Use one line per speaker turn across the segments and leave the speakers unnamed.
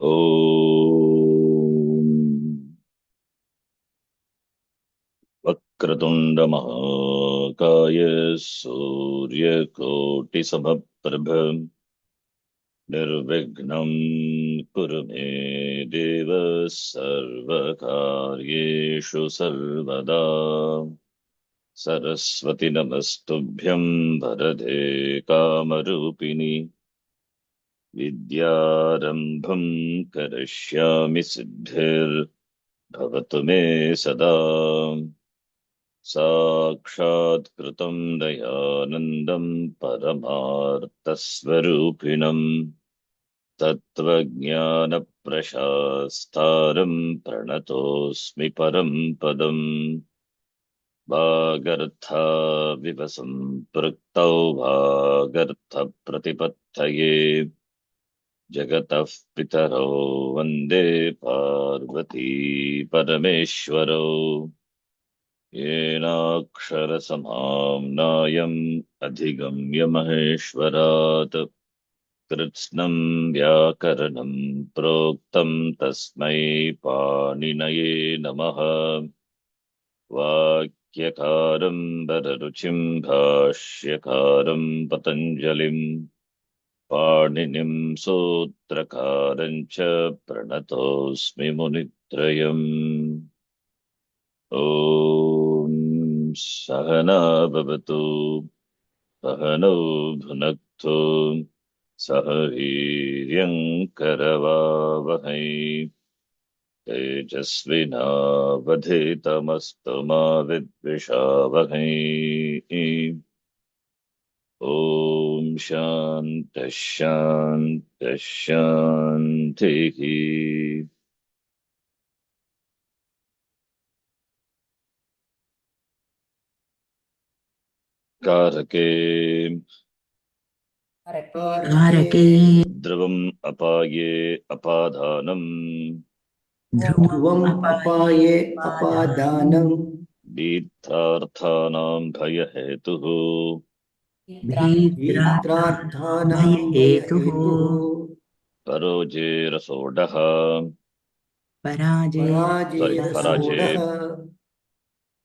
ॐ वक्रतुण्ड महाकाय सूर्यकोटिसमप्रभ निर्विघ्नं कुरु मे देव सर्वकार्येषु सर्वदा सरस्वति नमस्तुभ्यं वरदे कामरूपिणि विद्यारम्भं करिष्यामि सिद्धिर्भवतु मे सदा साक्षात्कृतं दयानन्दं परमार्थस्वरूपिणं तत्त्वज्ञानप्रशास्तारं प्रणतोऽस्मि परं पदम् वागर्थाविव सम्पृक्तौ वागर्थप्रतिपत्तये जगतः पितरौ वन्दे पार्वती परमेश्वरौ येनाक्षरसमाम्नायम् अधिगम्य महेश्वरात् कृत्स्नं व्याकरणं प्रोक्तं तस्मै पाणिनये नमः वाक्यकारं वररुचिं भाष्यकारं पतञ्जलिं पाणिनिं सूत्रकारं च प्रणतोऽस्मि मुनित्रयम् ॐ सहना भवतु सहनौ भुनक्तु सह वीर्यङ्करवावहै तेजस्विनावधीतमस्तु मा विद्विषावहै ॐ शान्तिः शान्तिः शान्तिः कारके
कारके
ध्रुवम् अपाये अपादानम्
ध्रुवम् अपाये अपादानम्
दीर्थार्थानां भयहेतुः
भीत्रार्थानां भयहेतुः
परोजेरसोढः
पराजेरसोढः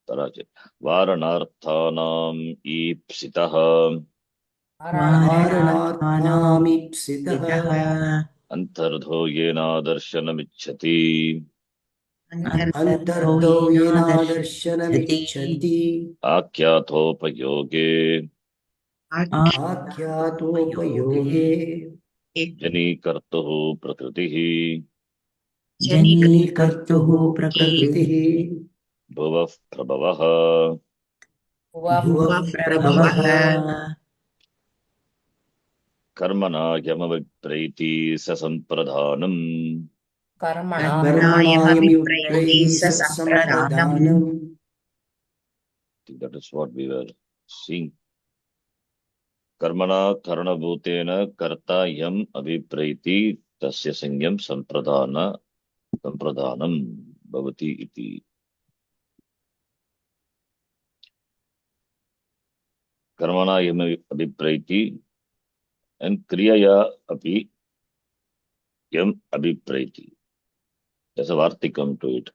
पराजय वारणार्थानाम् ईप्सितः
वारणार्थानामीप्सितः
अन्तर्धो येनादर्शनमिच्छति
अन्तर्तो येनादर्शनमिच्छति
आख्यातोपयोगे
आख्यातोपयोगे
जनीकर्तुः प्रकृतिः
जनीकर्तुः प्रकृतिः
भुवः प्रभवः
भुवः प्रभवः
कर्मणा यमविप्रैति ससम्प्रधानम्
कर्मणायमविप्रैति ससम्प्रदानम्
That is what we were seeing. कर्मणा करणभूतेन कर्ता यम अभिप्रैति तस्य संज्ञं संप्रदानम् भवति इति. कर्मणा यम अभिप्रैति and क्रियया अपि यम अभिप्रैति. There's a vartikam to it.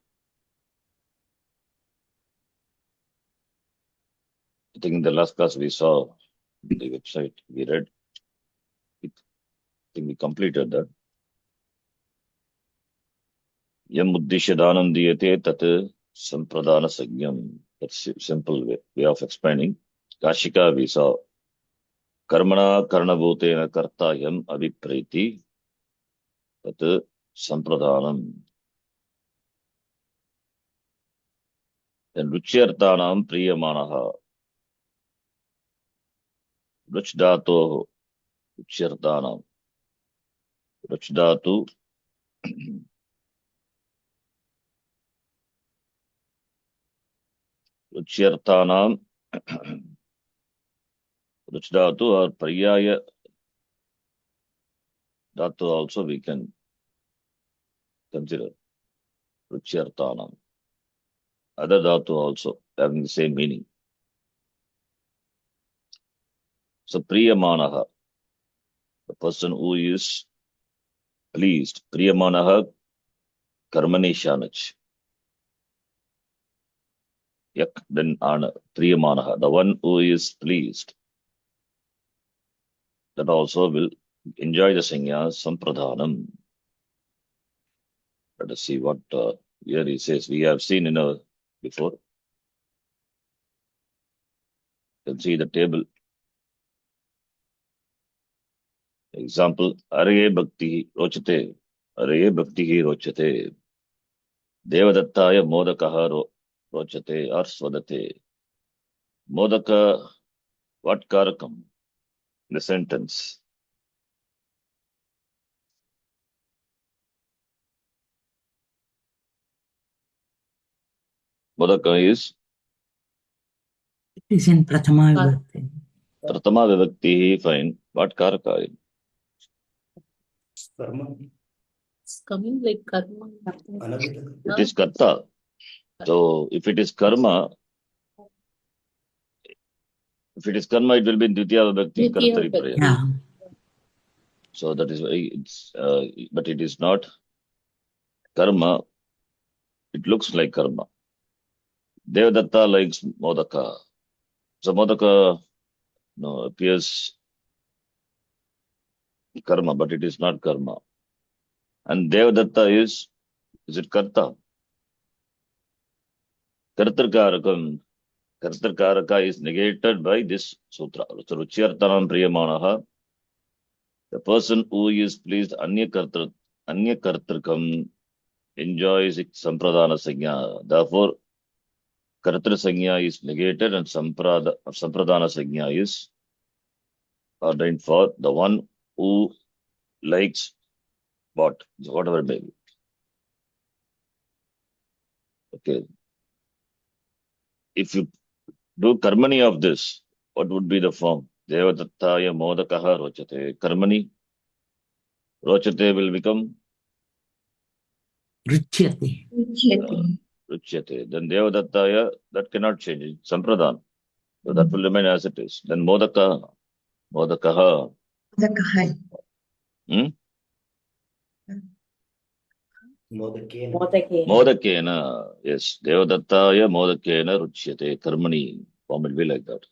I think in the last class we saw the website, we read it. I think we completed that. Yam uddishya dhanam diyate tat sampradana sagyam. That's a simple way of explaining. Kashika we saw कर्मणा कर्णभूतेन कर्ता यम अभिप्रैति तत् संप्रदानम्. रुच्यर्थानां प्रीयमाणः रुच् धातोः रुच्यर्थानां रुच् धातु रुच्यर्थानां रुच् धातु और पर्याय धातु also we can consider रुच्यर्थानां. Other dhatu also having the same meaning. So priyamanaha, the person who is pleased. Priyamanah karmani shanach. Yak then ana. Priyamanah, the one who is pleased, that also will enjoy the sanya sampradhanam. Let us see what here he says. We have seen before. You can see the table. Example, Arye Bhakti Rochate. Arye Bhakti Rochate. Devadattaya Modakaha Rochate or Swadate. Modaka, what karakam? The sentence. Modaka is
It is in Prathama Vibhakti.
Pratama Vibhakti, fine. What karaka?
Karma.
It's coming like karma.
Anabhita.
It is karta. So if it is karma, it will be in Dvitiya Vibhakti
Dvitiya
Kartari
Vibhakti.
Prayer.
Yeah.
So that is why it's, but it is not karma. It looks like karma. Devadatta likes Modaka. So Modaka appears karma, but it is not karma. And Devadatta is it karta? Kartarkarakam. Kartarkaraka is negated by this sutra. So Ruchiyartanam Priyamanaha. The person who is pleased Anya Kartarkam enjoys Sampradana Sanya. Therefore, Kartar Sanya is negated and Sampradana Sanya is ordained for the one who likes whatever may be. Okay. If you do karmani of this, what would be the form? Devadattaya modakaha rochate. Karmani rochate will become
Ruchyate.
ruchyate. Then devadattaya, that cannot change. It's sampradhan. So that will remain as it is. Then modakaha. Hmm?
Modakena.
Modakena. Yes. Devadattaya modakena ruchyate. Karmani. Form will be like that.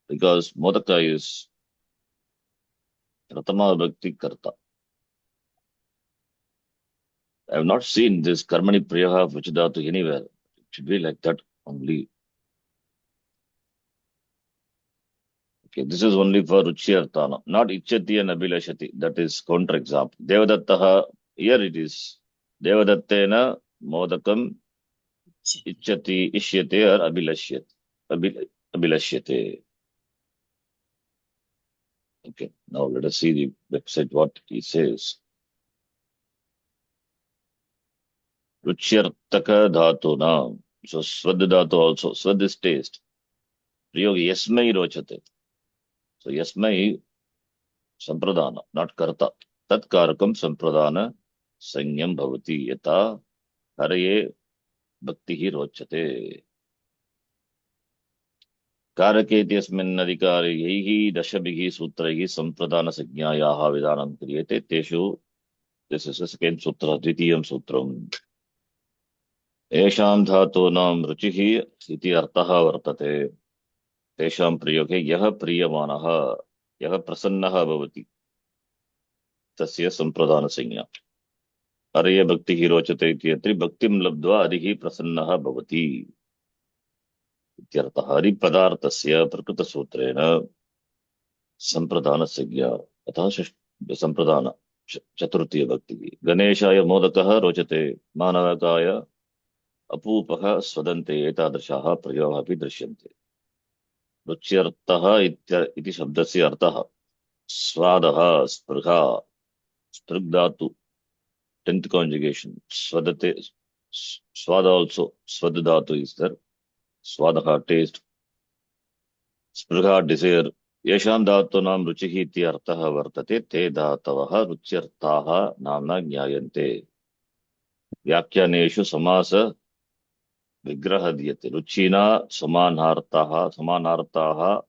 Because modaka is Pratama Bhakti Karta. I have not seen this Karmani Priyaha Vichidatu anywhere. It should be like that only. Okay, this is only for Ruchiyartana, not Ichati and Abhilashati. That is counterexample. Devadattaha, here it is. Devadattena Modakam Ichati Ishyate or Abhilashyate. Okay, now let us see the website what he says. Ruchiyartaka Dhatu Nam. So Swad Dhatu also. Swad is taste. Priyogi Yasmai Rochate. So Yasmai Sampradana, not Karta. Tat Karakam Sampradana Sanyam Bhavati Yata Haraye Bhakti Rochate. Karake Tyasmin Adhikari Yehi Dashabhihi Sutrahi Sampradana Sagnayaha Vidanam Kriyate Teshu. This is the second sutra, Dvitiyam Sutram. Esham Dhatunam Ruchihi Iti Artaha Vartate. Tesham Priyoge Yaha Priyamanaha Yaha Prasannaha Bhavati. Tasya Sampradana Sanya. Arya Bhakti Rochate Ityatri Bhaktim Labdva Adihi Prasannaha Bhavati. Ityartaha Hari Padartasya Prakrita Sutrena Sampradana Sagya. Atha Sampradana Chaturtiya Bhakti. Ganeshaya Modakaha Rochate Manavakaya Apupaha Swadante Etadashaha Prayoha Pi Drishyante. Rucyartaha Iti Shabdasya Artaha. Swadaha Sprgha Sprgdatu. 10th conjugation. Swadate. Swada also. Swadadatu is there. Swadaha taste. Sprgha desire. Yesham dhatunam ruchihi iti artaha vartate te dhatavaha rucyartaha namna jnayante. Vyakyaneshu samasa vigraha diyate. Ruchina samanartaha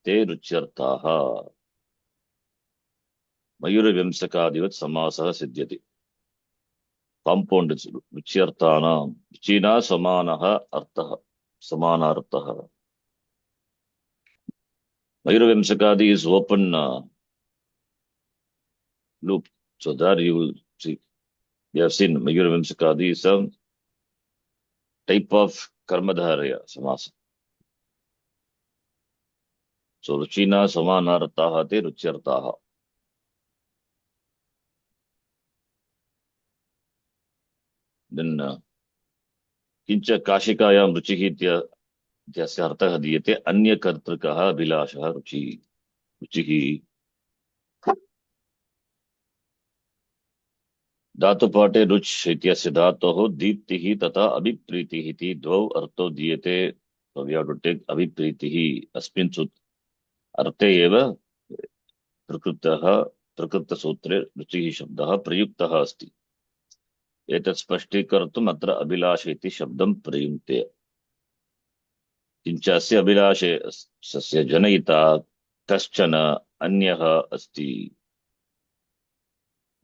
te rucyartaha. मयूरविंशकादिवत् समासः सिद्ध्यति. Compound रुच्यर्थानां रुचिना समानः अर्थः समानार्थः. Mayuravimsakadi is open loop. So there you will see. We have seen Mayuravimsakadi is a type of karmadharya samasa. So ruchina samanartaha te rucyartaha. Then kincha kashikayam ruchihi इत्यस्य अर्थः दीयते अन्यकर्तृकः अभिलाषः रुचिः. रुचिः धातुपाठे रुच् इत्यस्य धातोः दीप्तिः तथा अभिप्रीतिः इति द्वौ अर्थौ दीयते. So we have to take अभिप्रीतिः अस्मिन् अर्थे एव प्रकृतसूत्रे रुचिः शब्दः प्रयुक्तः अस्ति. एतत् स्पष्टीकर्तुम् अत्र अभिलाष इति शब्दं प्रयुङ्क्ते. किञ्च अस्य अभिलाषस्य जनयिता कश्चन अन्यः अस्ति.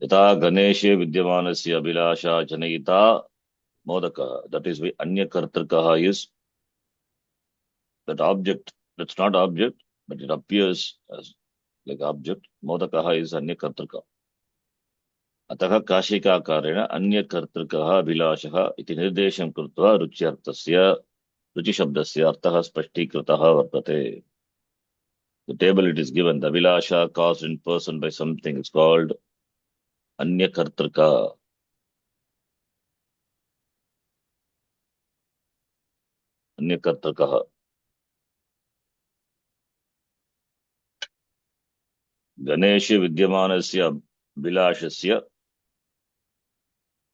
यथा गणेशे विद्यमानस्य अभिलाषा जनयिता मोदकः. That is why अन्यकर्तृकः is that object. That's not object, but it appears as like object. मोदकः is अन्यकर्तृकः. अतः काशिकाकारेण अन्यकर्तृकः अभिलाषः इति निर्देशं कृत्वा रुच्यर्थस्य रुचिशब्दस्य अर्थः स्पष्टीकृतः वर्तते. The table it is given. The Abhilasha caused in person by something is called Anyakartrika. Anyakartrika. Ganesha Vidyamanasya Abhilashasya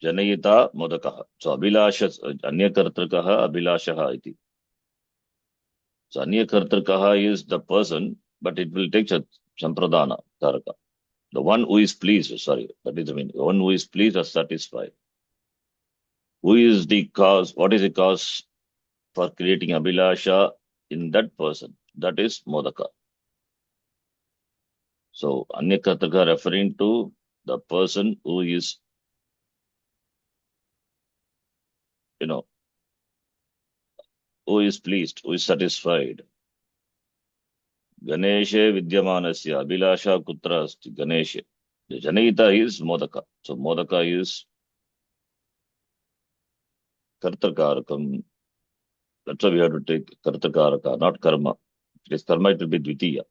Janayita Modakaha. So Abhilashas Anyakartrikaha Abhilashaha iti. So Anyakartrikaha is the person, but it will take Sampradana Taraka. The one who is pleased, sorry, that is the meaning. The one who is pleased or satisfied. Who is the cause? What is the cause for creating Abhilasha in that person? That is Modaka. So Anyakartrika referring to the person who is, who is pleased, who is satisfied. Ganeshe Vidyamanasya Abhilasha Kutra Asti Ganeshe. The Janayita is Modaka. So Modaka is Kartakarakam. That's why we have to take Kartakaraka, not Karma. If it is Karma, it will be Dvitiya.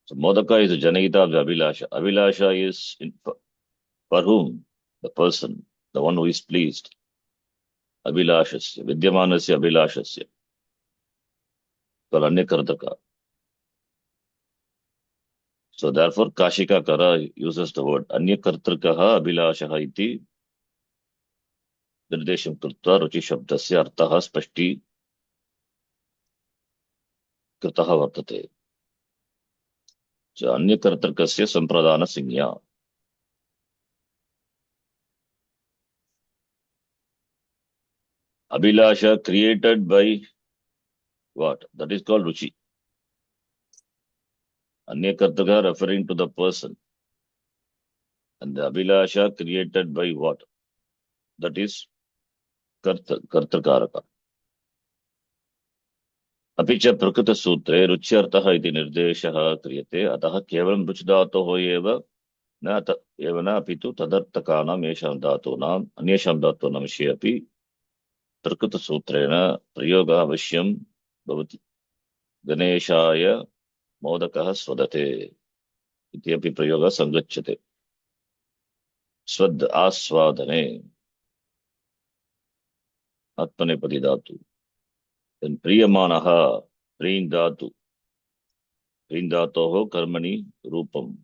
So Modaka is the Janayita of the Abhilasha. Abhilasha is for whom? The person, the one who is pleased. Abhilashasya, Vidyamanasya Abhilashasya. Anyakartaka. So therefore, Kashika Kara uses the word Anyakartrikaha Abhilashaha iti Nirdesham Krutva Ruchi Shabdasya Artaha Spashti Kritaha Vartate. So Anyakartrikasya Sampradana Singya. Abhilasha created by what? That is called Ruchi. Anyakartrika referring to the person. And the Abhilasha created by what? That is Kartakaraka. अपि च प्रकृतसूत्रे रुच्यर्थः इति निर्देशः क्रियते. अतः केवलं रुच् धातोः एव न अपि तु तदर्थकानाम् येषां धातूनाम् अन्येषां धातूनां विषये अपि प्रकृतसूत्रेण प्रयोगः अवश्यं भवति. गणेशाय मोदकः स्वदते इति अपि प्रयोगः सङ्गच्छते. स्वद् आस्वादने आत्मनेपदी धातु. Then Priyamanaha, Preen Dhatu. Preen Dhatoho Karmani Rupam.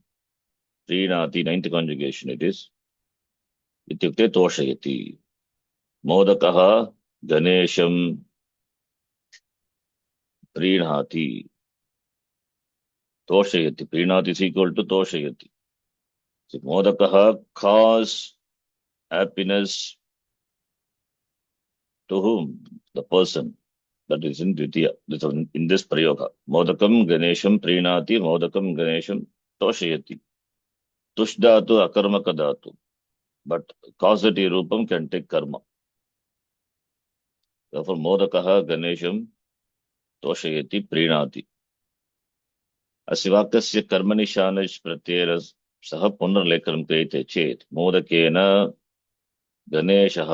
Preenati, ninth conjugation it is. Ityukte Toshayati. Modakaha Ganesham Preenhati. Toshayati. Preenati is equal to Toshayati. So Modakaha cause happiness to whom? The person. That is in Dvitiya. In this Prayoga. Modakam Ganesham Preenati, Modakam Ganesham Toshayati. tush dhatu akarmaka dhatu, but causative rupam can take karma. Therefore, modakaha ganesham toshayati prinati. अस्य वाक्यस्य कर्मणि शानच् प्रत्ययेन सह पुनर्लेखनं क्रियते चेत् मोदकेन गणेशः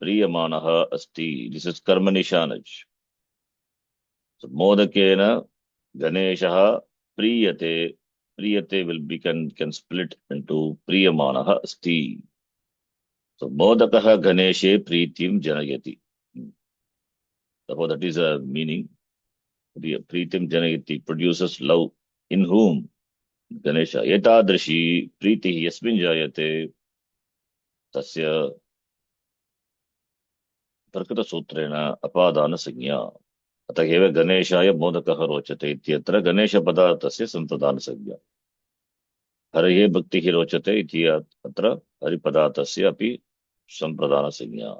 प्रीयमाणः अस्ति. This is कर्मणि शानच्. मोदकेन गणेशः प्रीयते. प्रीयते will be can split into प्रीयमाणः अस्ति. So मोदकः गणेशे प्रीतिं जनयति. Therefore, that is a meaning. प्रीतिं जनयति produces love. In whom? Ganesh. एतादृशी प्रीतिः यस्मिन् जायते तस्य प्रकृतसूत्रेण अपादानसंज्ञा. अतः एव गणेशाय मोदकः रोचते इत्यत्र गणेशपदार्थस्य सम्प्रदानसंज्ञा. हरये भक्तिः रोचते इति अत्र हरिपदार्थस्य अपि सम्प्रदानसंज्ञा.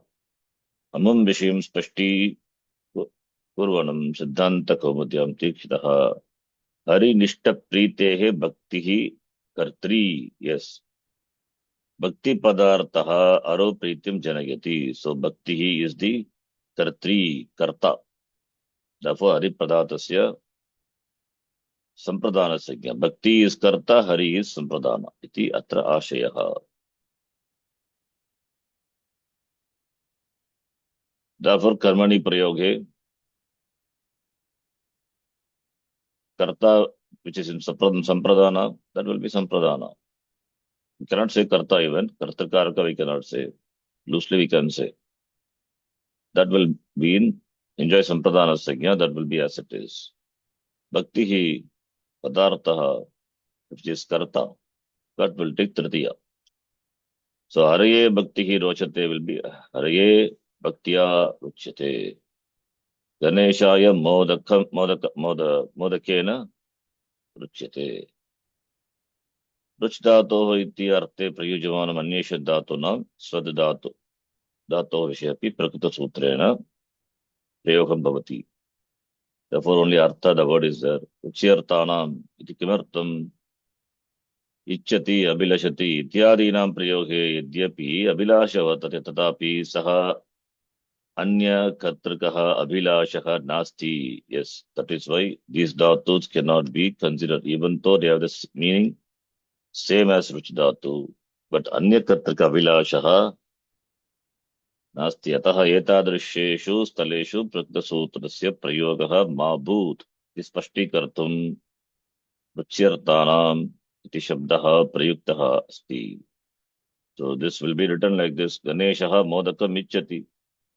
अमुं विषयं स्पष्टीकुर्वणं सिद्धान्तकौमुद्यां दीक्षितः हरिनिष्ठप्रीतेः भक्तिः कर्त्री. यस्, भक्ति पदार्थः अरो प्रीतिं जनयति. सो भक्तिः इज दी कर्त्री, कर्ता. Therefore, हरि पदार्थस्य संप्रदानसंज्ञा. भक्ति इज कर्ता, हरि इज संप्रदान इति अत्र आशयः. Therefore, कर्मणि प्रयोगे कर्ता which is in sampradana, that will be sampradana. We cannot say karta even. Kartakaraka we cannot say. Loosely we can say. That will be in enjoy sampradana sagya. That will be as it is. Bhakti hi padartha, which is karta, that will take tritiya. So haraye bhakti hi rochate will be haraye bhaktya ruchyate. Ganeshaya modakena रुच्यते. रुच धातोः इति अर्थे प्रयुज्यमानम् अन्येषु धातूनां स्वद् धातोः विषये अपि प्रकृतसूत्रेण प्रयोगं भवति. Therefore, only artha the word is there. रुच्यर्थानाम् इति किमर्थम्? इच्छति अभिलषति इत्यादीनां प्रयोगे यद्यपि अभिलाषः वर्तते तथापि सः अन्यकर्तृकः अभिलाषः नास्ति. Yes, that is why these dhatus cannot be considered, even though they have this meaning same as ruch dhatu, but अन्यकर्तृक अभिलाषः नास्ति. अतः एतादृशेषु स्थलेषु प्रकृतसूत्रस्य प्रयोगः मा भूत् इति स्पष्टीकर्तुं रुच्यर्थानाम् इति शब्दः प्रयुक्तः अस्ति. So this will be written like this: गणेशः मोदकम् इच्छति,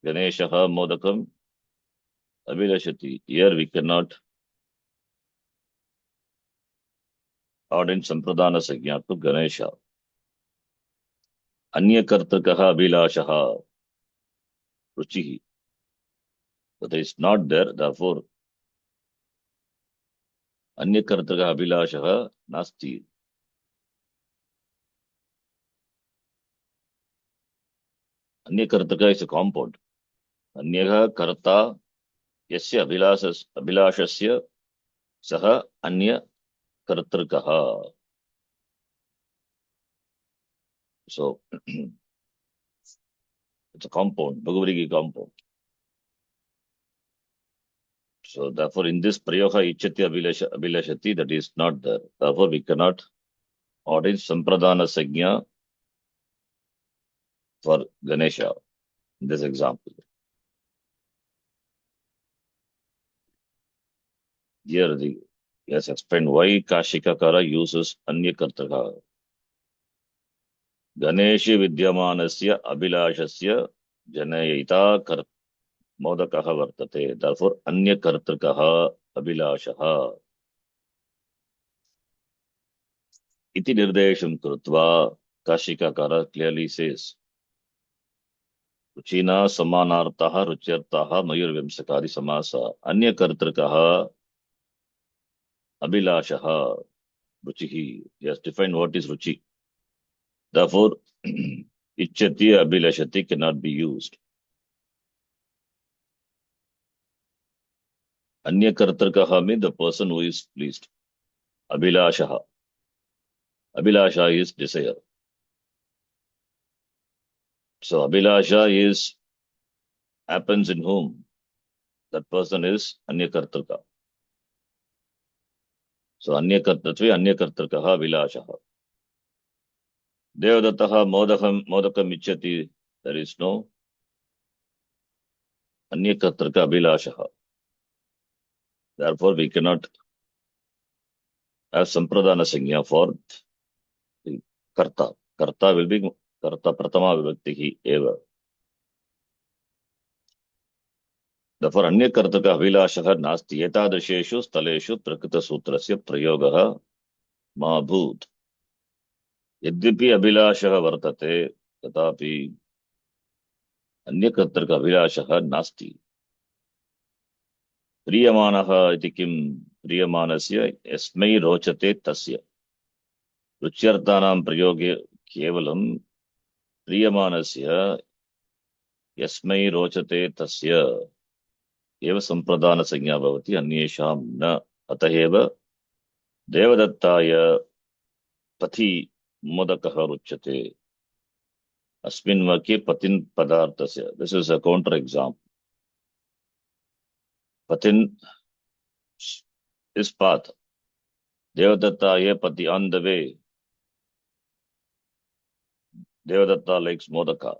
गणेशः मोदकम् अभिलषति. Here we cannot add in संप्रदान संज्ञा to गणेश. अन्यकर्तृकः अभिलाषः रुचिः, but it is not there. Therefore, अन्यकर्तृकः अभिलाषः नास्ति. अन्यकर्तृकः is a compound. अन्यः कर्ता यस्य अभिलाषस्य सः अन्यकर्तृकः. So it's a compound, Bhagavadgita compound. So therefore, in this prayoga ichati abhilashati, that is not there. Therefore, we cannot order sampradana sagya for Ganesha in this example. Here, he has explained why Kashikakara uses Anyakartaka. Ganesha Vidyamanasya Abhilashasya Janayita Modakaha Vartate. Therefore, Anyakartakaha Abhilashaha. Iti Nirdesham Krutva, Kashikakara clearly says, Ruchina Samanartaha Ruchyartaha Mayur Vimsakari Samasa. Anyakartakaha Abhilashaha Ruchihi. He has defined what is Ruchi. Therefore, Ichati Abhilashati cannot be used. Anyakartakaha means the person who is pleased. Abhilashaha. Abhilasha is desire. So Abhilasha happens in whom? That person is Anyakartrika. So Anyakartratve Anyakartrikaha Abhilashaha. Devadattaha modakam icchati. There is no Anyakartrika Abhilashaha. Therefore, we cannot have Sampradana Sanya for the Karta. Karta will be Karta Pratama Vibhaktihi eva. Therefore, Anyakartrika Abhilashaha nasti etadrisheshu staleshu Prakrita Sutrasya Prayogaha ma bhut. यद्यपि अभिलाषः वर्तते तथापि अन्यकर्तृक अभिलाषः नास्ति. प्रीयमानः इति किं? प्रीयमानस्य यस्मै रोचते तस्य. रुच्यर्थानां प्रयोगे केवलं प्रीयमानस्य यस्मै रोचते तस्य एव सम्प्रदानसंज्ञा भवति, अन्येषां न. अतः एव देवदत्ताय पथि मोदकः रुच्यते. अस्मिन् वाक्ये पतिन् पदार्थस्य. This is a counter example. पतिन् is path. Devadatta pati on the way. Devadatta likes modaka.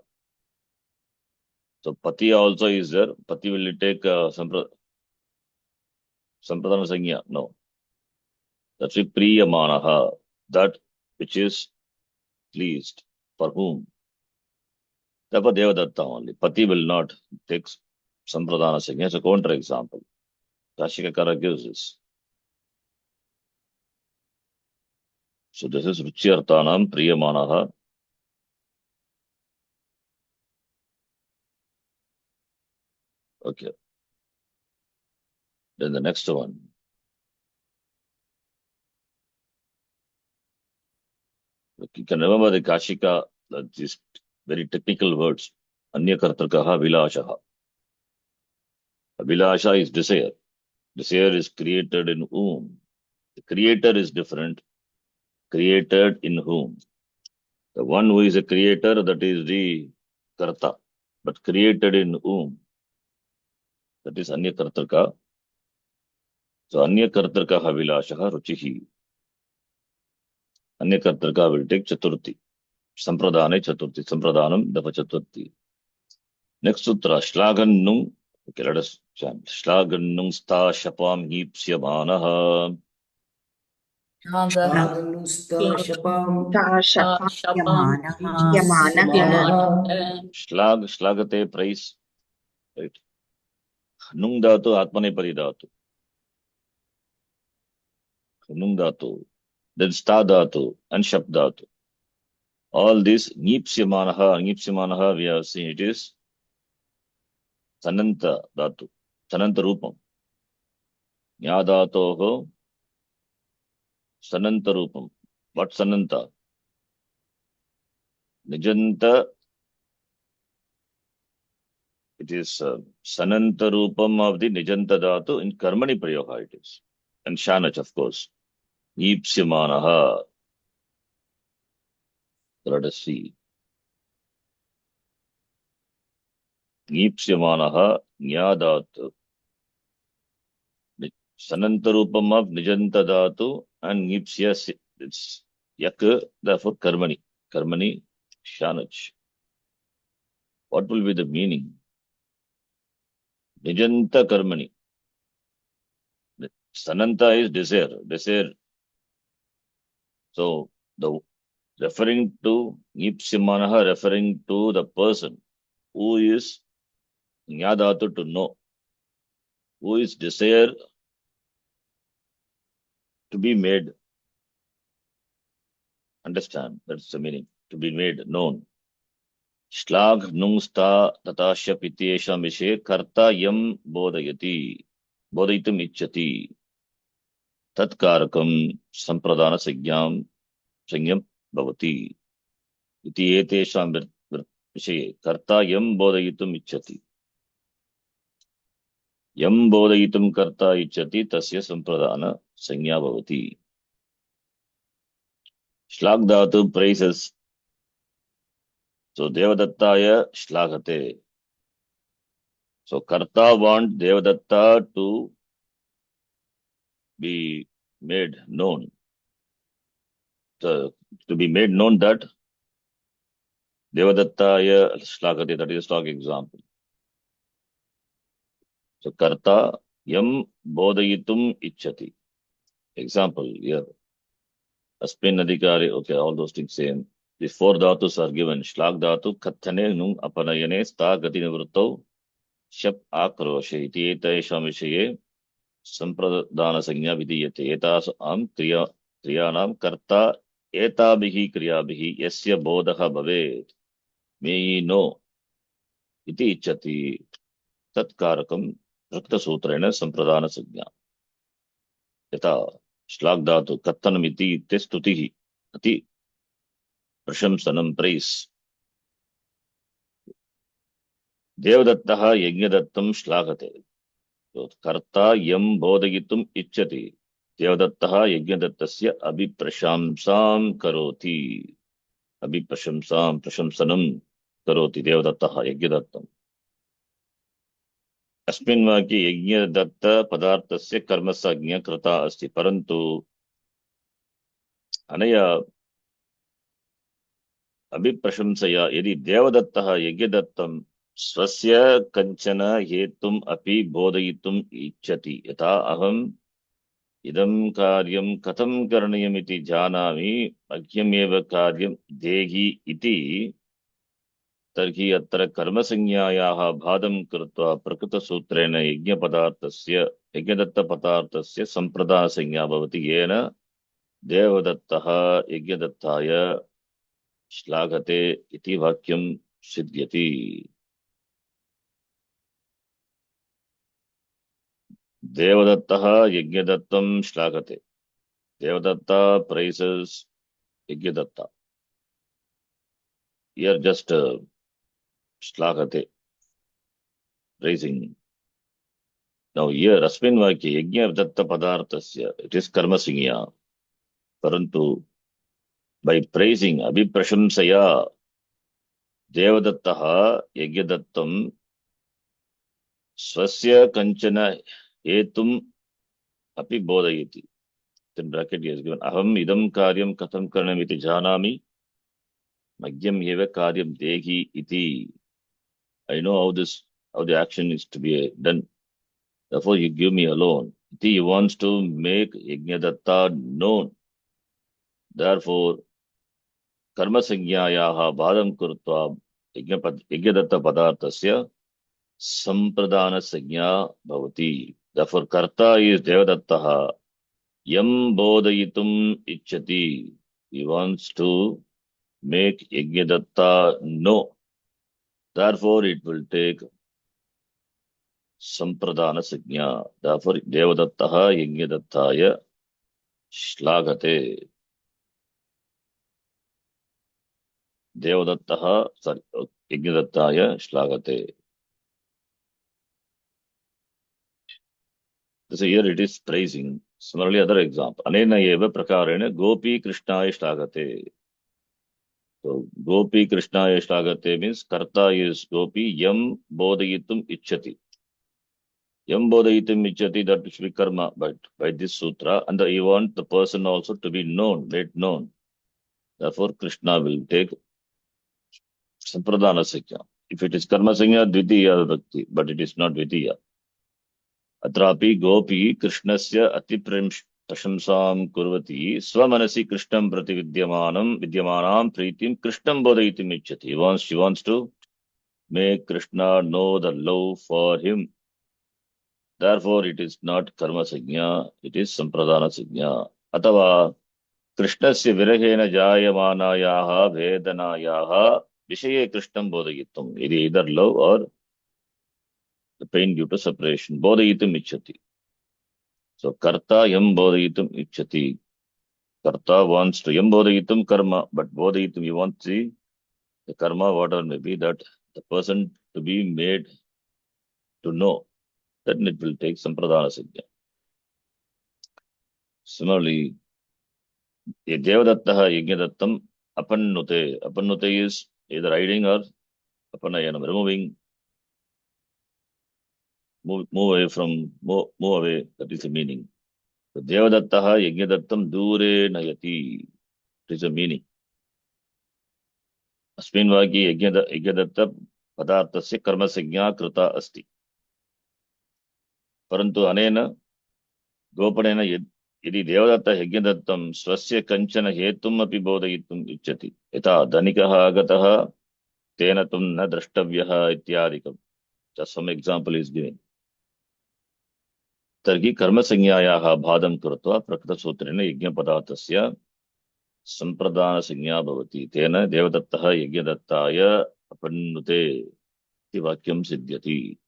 So pati also is there. Pati will take sampradana sangya? No. That's a priyamanaha. That which is pleased. For whom? Therefore Devadatta only. Pati will not take sampradana sangya. It's a counter example. Kashikakara gives this. So this is Ruchyarthanam Priyamanaha. Okay. Then the next one. You can remember the Kashika, these very technical words. Anyakartrakaha Vilashaha. Abhilasha is desire. Desire is created in whom? The creator is different. Created in whom? The one who is a creator, that is the Karta. But created in whom? That is Anyakartraka. So Anyakartrakaha Vilashaha Ruchihi. Anyakartraka will take Chaturthi. Sampradane Chaturthi. Sampradanam Dapa Chaturthi. Next sutra. Shlagannung. Okay, let us chant. Shlagannung sta shapam hipsyamanaha.
Shapam
Shapam
Yamanah
Shlagate praise. Right. Nung dhatu atmanepadi dhatu. Nung dhatu. Then sta dhatu and shap dhatu. All this Nipsyamanaha we have seen it is Sananta dhatu. Sananta rupam. Nya dhatoho Sananta rupam. What Sananta? Nijanta. It is Sananta rupam of the Nijanta dhatu. In Karmani Prayoga it is. And Shanach, of course. Nipsyamanaha. Let us see. Nipsyamanaha Nyadatu. Sanantarupam of Nijanta Dhatu and Nipsya, it's Yak, therefore Karmani. Karmani Shanach. What will be the meaning? Nijanta Karmani. Sananta is desire. Desire. So the referring to Nipsyamanaha, referring to the person who is Nyadatu to know, who is desire to be made. Understand? That's the meaning. To be made known. Shlag nungsta tatasya pityesha mishe karta yam bodhayati. Bodhayitum ichchati. Tatkarakam sampradana sangyam bhavati. Iti etesham विषये कर्ता यम बोधयितुम इच्छति. यम बोधयितुम कर्ता इच्छति तस्य संप्रदान संज्ञा भवति. Shlak dhatu praises. So Devadattaya shlagate. So Karta want Devadatta to be made known. To be made known that Devadattaya shlagate, that is a stock example. So Karta yam bodayitum ichchati. Example here. Asmin adhikari, okay, all those things same. The four dhatus are given. Shlak dhatu kathane nung apanayane sta gati nivruttau shap akroshe iti etaisham vishaye संप्रदान संज्ञा विधीयते एतासु आम क्रियाणां कर्ता एताभिः क्रियाभिः यस्य बोधः भवेत् मे no इति इच्छति तत्कारकं रक्तसूत्रेण संप्रदान संज्ञा यथा श्लाघ धातु कत्तनमिति इत्युक्ते स्तुतिः अति प्रशंसनं प्रैस् देवदत्तः यज्ञदत्तं श्लाघते कर्ता यं बोधयितुम् इच्छति देवदत्तः यज्ञदत्तस्य अभिप्रशंसां करोति अभिप्रशंसां प्रशंसनं करोति देवदत्तः यज्ञदत्तम् अस्मिन् वाक्ये यज्ञदत्त पदार्थस्य कर्मसंज्ञा कृता अस्ति परन्तु अनया अभिप्रशंसया यदि देवदत्तः यज्ञदत्तं स्वस्य कञ्चन हेतुम् अपि बोधयितुम् इच्छति यथा अहम् इदं कार्यं कथं करणीयमिति जानामि मह्यमेव कार्यं देहि इति तर्हि अत्र कर्मसंज्ञायाः बाधं कृत्वा प्रकृतसूत्रेण यज्ञदत्तपदार्थस्य सम्प्रदायसंज्ञा भवति येन देवदत्तः यज्ञदत्ताय श्लाघते इति वाक्यं सिद्ध्यति देवदत्तः यज्ञदत्तं श्लाघते Devdatta praises Yajnadatta here just श्लाघते praising. Now here अस्मिन् वाक्ये यज्ञदत्तपदार्थस्य it is कर्मसंज्ञा परन्तु by praising अभिप्रशंसया देवदत्तः यज्ञदत्तं स्वस्य कञ्चन हेतुम् अपि बोधयति in bracket is given अहम् इदं कार्यं कथं करणीयमिति जानामि मह्यम् एव कार्यं देहि इति I know how the action is to be done. Therefore, you give me alone. He wants to make Yajnadatta known. Therefore, karma sanjnayaha badam kurtva Yajnadatta padarthasya sampradana sanjna bhavati. Therefore, karta is Devadattaha. Yam bodayitum ichchati. He wants to make Yajnadatta know. Therefore, it will take संप्रदान संज्ञा therefore देवदत्तः यज्ञदत्ताय श्लाघते देवदत्तः यज्ञदत्ताय श्लाघते so here it is praising. Similarly other example अनेन एव प्रकारेण गोपी कृष्णाय श्लाघते. So गोपी कृष्णाय श्लाघते means कर्ता is गोपी यम बोधयितुम इच्छति. Yam bodayitim ichchati, that should be karma, but by this sutra, and you want the person also to be known, made known. Therefore, Krishna will take sampradana sakya. If it is karma sanya, dvitiya bhakti, but it is not dvitiya. Atrapi gopi krishnasya ati prashamsam kurvati swamanasi krishnam prati vidyamanam pritim krishnam bodayitim ichchati. She wants to make Krishna know the love for him. Therefore, it is not karma signya, it is sampradana signya. Atava krishnasya virahena jayamanayaha vedanayaha vishaye krishnam bodayitum. It is either love or the pain due to separation. Bodayitum ichchati. So, karta yam bodayitum ichchati. Karta wants to yam bodayitum karma, but bodayitum you want the karma, whatever may be, that the person to be made to know. Then it will take sampradana signya. Similarly, देवदत्तः यज्ञदत्तम् अपन्नुते. Apannute is either hiding or apanayanam, removing, move away from, move away. That is the meaning. So Devadattaha yajnadattam dure nayati. It is the meaning. अस्मिन् वाक्ये यज्ञदत्त पदार्थस्य कर्मसंज्ञा कृता अस्ति. परन्तु अनेन गोपनेन यदि देवदत्तः यज्ञदत्तं स्वस्य कञ्चन हेतुम् अपि बोधयितुम् इच्छति, यथा धनिकः आगतः तेन त्वं न द्रष्टव्यः इत्यादिकम्. Just some example is given. तर्हि कर्मसंज्ञायाः बाधं कृत्वा प्रकृतसूत्रेण यज्ञपदार्थस्य सम्प्रदानसंज्ञा भवति. तेन देवदत्तः यज्ञदत्ताय अपन्नुते इति वाक्यं सिद्ध्यति.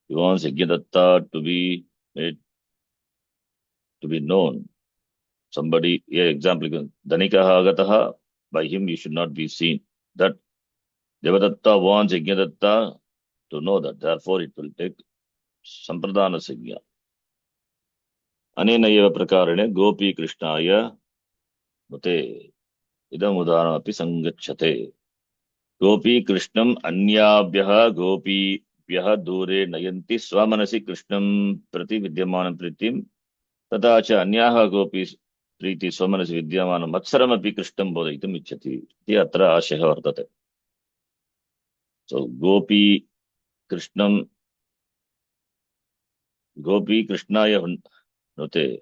He wants Yajnadatta to be made to be known. Somebody, yeah, example, Dhanikaha Agataha, by him you should not be seen. That Devadatta wants Yajnadatta to know that. Therefore, it will take Sampradana Sigya. Anena eva prakarane Gopi Krishnaya Mute Idam Udaramapi Sangachate. Gopi Krishnam Anyabhyaha Gopi Vyaha Dure Nayanti Swamanasi Krishnam Prati Vidyamanam Pritim तथा च अन्याः गोपी प्रीति स्वमनसि विद्यमानं मत्सरमपि कृष्णं बोधयितुम् इच्छति इति अत्र आशयः वर्तते. सो गोपी कृष्णाय नुते.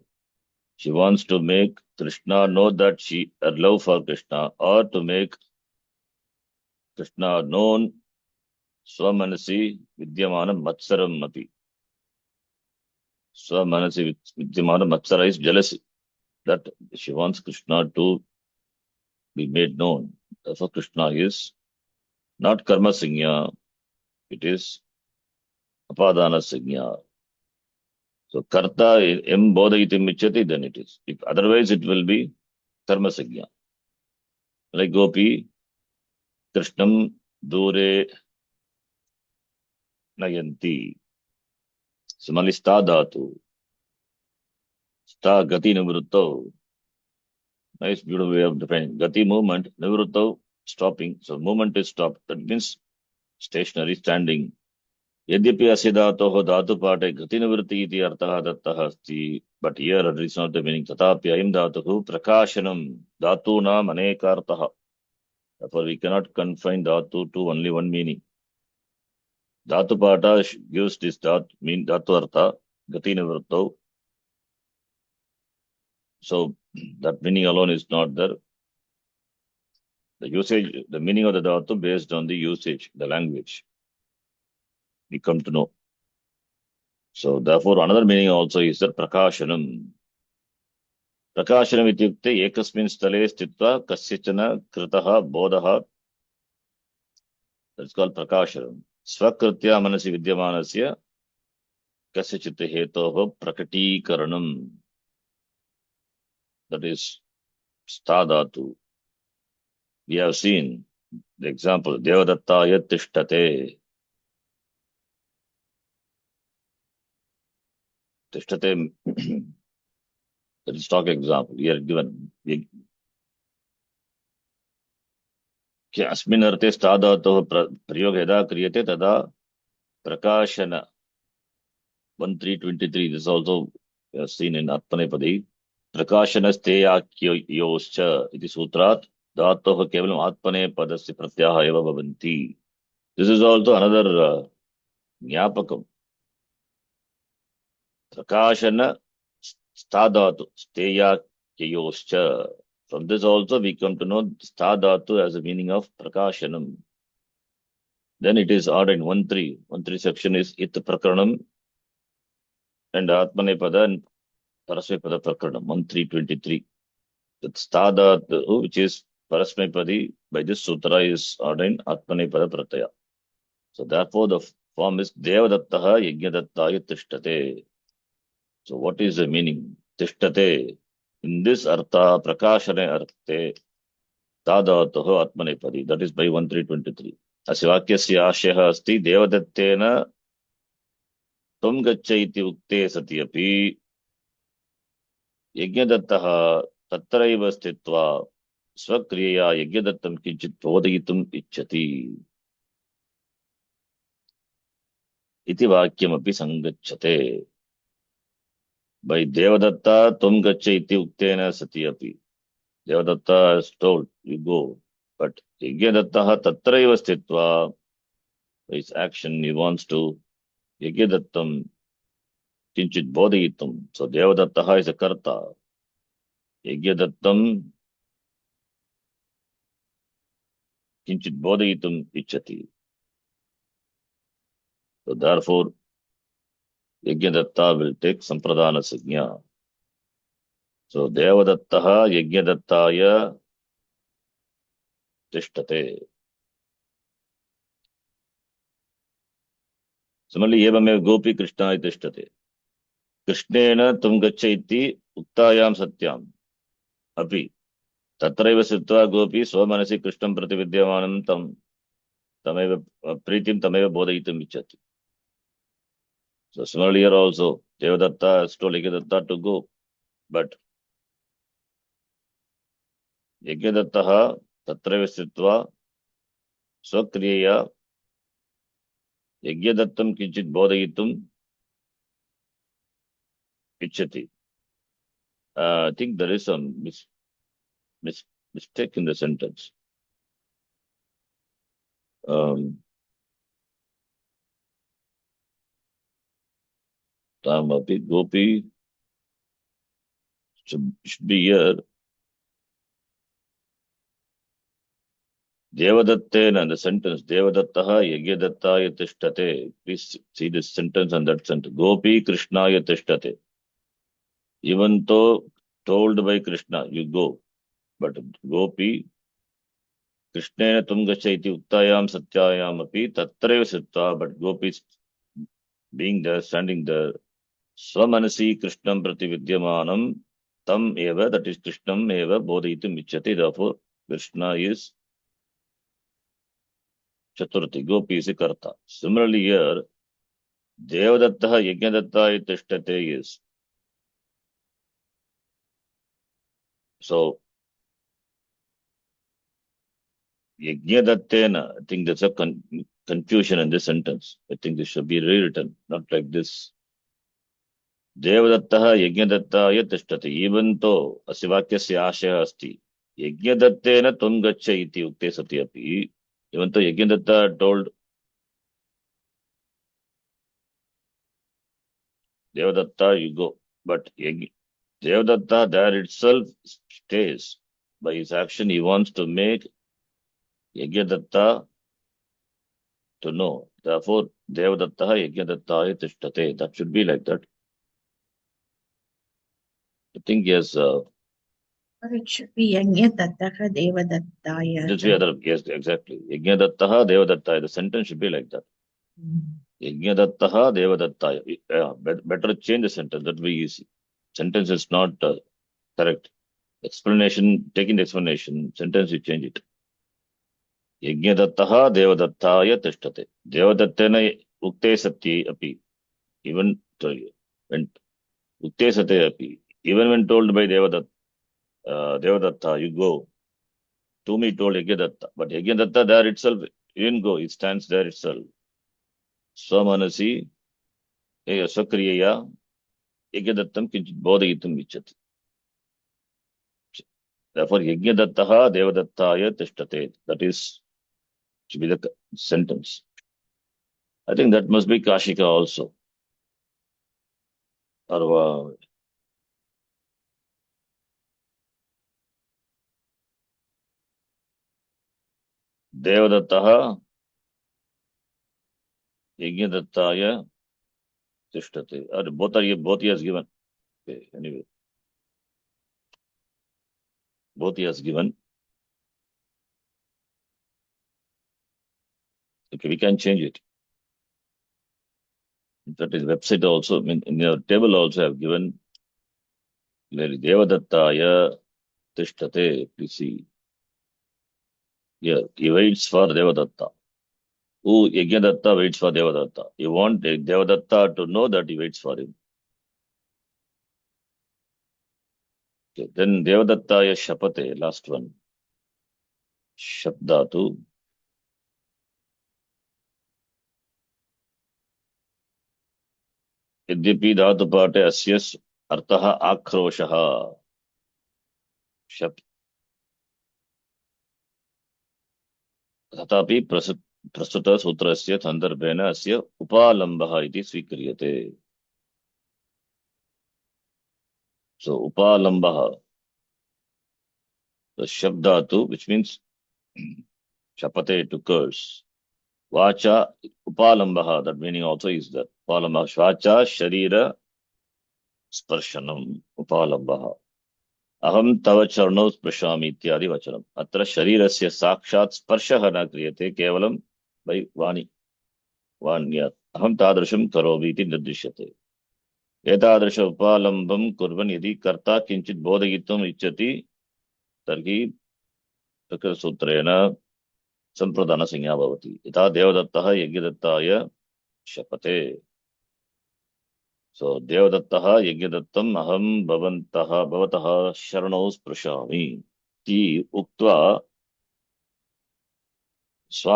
She wants to make Krishna know that her love for Krishna, or to make Krishna known स्वमनसि विद्यमानं मत्सरम् अपि. स्वमनसि विद्यमानं मत्सर is jealousy, that she wants Krishna to be made known. Therefore, Krishna is not karma singya, it is apadana singya. So karta em bodayitim ichati, then it is. If otherwise it will be karma singya. Like Gopi, Krishnam dure nayanti. Similarly, sta dhatu, sta gati nivruttau. Nice, beautiful way of defining. Gati movement, nivruttau stopping. So movement is stopped. That means stationary, standing. यद्यपि अस्य धातोः धातुपाठे गतिनिवृत्ति इति अर्थः दत्तः अस्ति, but here it is not the meaning. तथापि अयं धातुः प्रकाशनं धातूनाम् अनेकार्थः. Therefore we cannot confine dhatu to only one meaning. Dhatupata gives this dhatu artha gati nivruttau. So that meaning alone is not there. The usage, the meaning of the dhatu based on the usage, the language, we come to know. So therefore another meaning also is that prakashanam. प्रकाशनम् इत्युक्ते एकस्मिन् स्थले स्थित्वा कस्यचन कृतः बोधः, that's called प्रकाशनम्. स्वकृत्या मनसि विद्यमानस्य कस्यचित् हेतोः प्रकटीकरणम्, that is sta dhatu. We have seen the example Devadattaya Tishtate. Tishtate, that is stock example. We are given. अस्मिन् अर्थे sta धातोः प्रयोग यदा क्रियते तदा प्रकाशन 1323. This is also seen in Atmanepadi. प्रकाशनस्तेयाख्ययोश्च इति सूत्रात् धातोः केवलम् आत्मनेपदस्य प्रत्याः एव भवन्ति. This is also another ज्ञापकम्. प्रकाशन sta dhatu steyakyayoscha. From this also we come to know sta dhatu as a meaning of prakashanam. Then it is ordered in 1.3 section is it prakaranam and atmanepada and parasmepada prakaranam 1.3.23. That sta dhatu which is parasmepadi by this sutra is ordered in atmanepada pratyaya. So therefore the form is devadattaha yajnadattaya tishtate. So what is the meaning? Tishtate. In this artha, prakashane arte, tadatoho atmanepadi. That is by 1.3.23. अस्य वाक्यस्य आशयः अस्ति देवदत्तेन त्वं गच्छ इति उक्ते सति अपि यज्ञदत्तः तत्रैव स्थित्वा स्वक्रियया यज्ञदत्तं किञ्चित् बोधयितुम् इच्छति इति वाक्यमपि संगच्छते। By Devadatta Tum Gaccha iti uktena sati api. Devadatta has told, you go. But Yajnadattaha tatraiva sthitva, by his action, he wants to Yajnadattam kinchit bodhayitum. So Devadattaha is a karta. Yajnadattam kinchit bodhayitum ichati. So therefore, Yajnadatta will take sampradana sajna. So Devadattaha Yajnadattaya tishtate. Similarly, evamev gopi Krishna tishtate. कृष्णेन तुम गच्छ इति उक्तायां सत्यां अपि तत्रैव स्थित्वा गोपी स्वमनसि कृष्णं प्रति विद्यमानं तमेव प्रीतिं तमेव बोधयितुम् इच्छति. So similarly here also Devadatta has told Yajnadatta to go, but Yajnadattah tatraiva sthitva स्वक्रियया यज्ञदत्तं किञ्चित् बोधयितुम् इच्छति. I think there is some mistake in the sentence. Tamapi gopi should be here. Devadattena, the sentence, Devadattaha Yajnadattaya tishtate. Please see this sentence and that sentence. Gopi Krishnaya tishtate. Even though told by Krishna, you go. But Gopi, Krishnena tum gaccha iti uktayam satyayam api tatraiva sithva. But Gopi is being there, standing there. Swamanasi Krishnam prati vidyamanam tam eva, that is Krishnam eva bodhayitum ichchati. Therefore, Krishna is Chaturthi. Gopi is a karta. Similarly here, Devadattaha Yajnadattaya tishtate is. So, Yajnadattena, I think there's a confusion in this sentence. I think this should be rewritten, not like this. Devadattaha Yajnadattaya tishtate. Even though Asivakyasya Ashaya asti. Yajnadattena tum gaccha iti ukte sati api. Even though Yajnadatta told Devadatta, you go. But Devadatta there itself stays. By his action, he wants to make Yajnadatta to know. Therefore, Devadattaha Yajnadattaya tishtate. That should be like that. I think yes,
Or it should be Yajnadattaha Devadattaya.
this way other, yes, exactly. Yajnadattaha Devadattaya. The sentence should be like that. Yajnadattaha Devadattaya. Yeah, better change the sentence. That will be easy. Sentence is not correct. Explanation, taking the explanation, sentence you change it. Yajnadattaha Devadattaya tishtate. Devadattena ukte sati api. Even when ukte sati api. Even when told by Devadatta, you go. To me told Yajnadatta. But Yajnadatta there itself, he didn't go. He stands there itself. Swamanasi Sakriyaya Yajnadattam kinchit bodhayitum ichchati. Therefore, Yajnadattaha Devadattaya tishtate. That is to be the sentence. I think that must be Kashika also. Or Devadattaha Yajnadattaya tishtate. Or both he has given. Okay, anyway. Both he has given. Okay, we can change it. In fact, his website also, I mean, in your table also have given clearly Devadattaya tishtate. Please see. Yeah, he waits for Devadatta. Who Yajnadatta waits for Devadatta. You want Devadatta to know that he waits for him. Okay. Then Devadattaya Shapate, last one. Shabdatu. यद्यपि धातुपाठे अस्य अर्थः आक्रोशः शप् तथापि प्रस्तुतसूत्रस्य सन्दर्भेन अस्य उपालम्बः इति स्वीक्रियते. So upalambah, the shabdatu, which means shapate, to curse. Vacha upalambah, that meaning also is that. Upalambah, vacha sharira sparshanam, upalambah. Aham tava charno sprashami ityadi vachanam. Atra sharirasya sakshat sparshah na kriyate kevalam by vani. Vanyat. Aham tadrasham karomi iti nirdishyate. एतादृश उपालंबं कुर्वन् यदि कर्ता किंचित बोधयितुम् इच्छति तर्हि प्रकृतसूत्रेण संप्रदान संज्ञा भवति. यथा देवदत्तः यज्ञदत्ताय शपते. सो देवदत्तः यज्ञदत्तम् अहं भवतः शरणौ स्पृशामि इति उक्त्वा स्व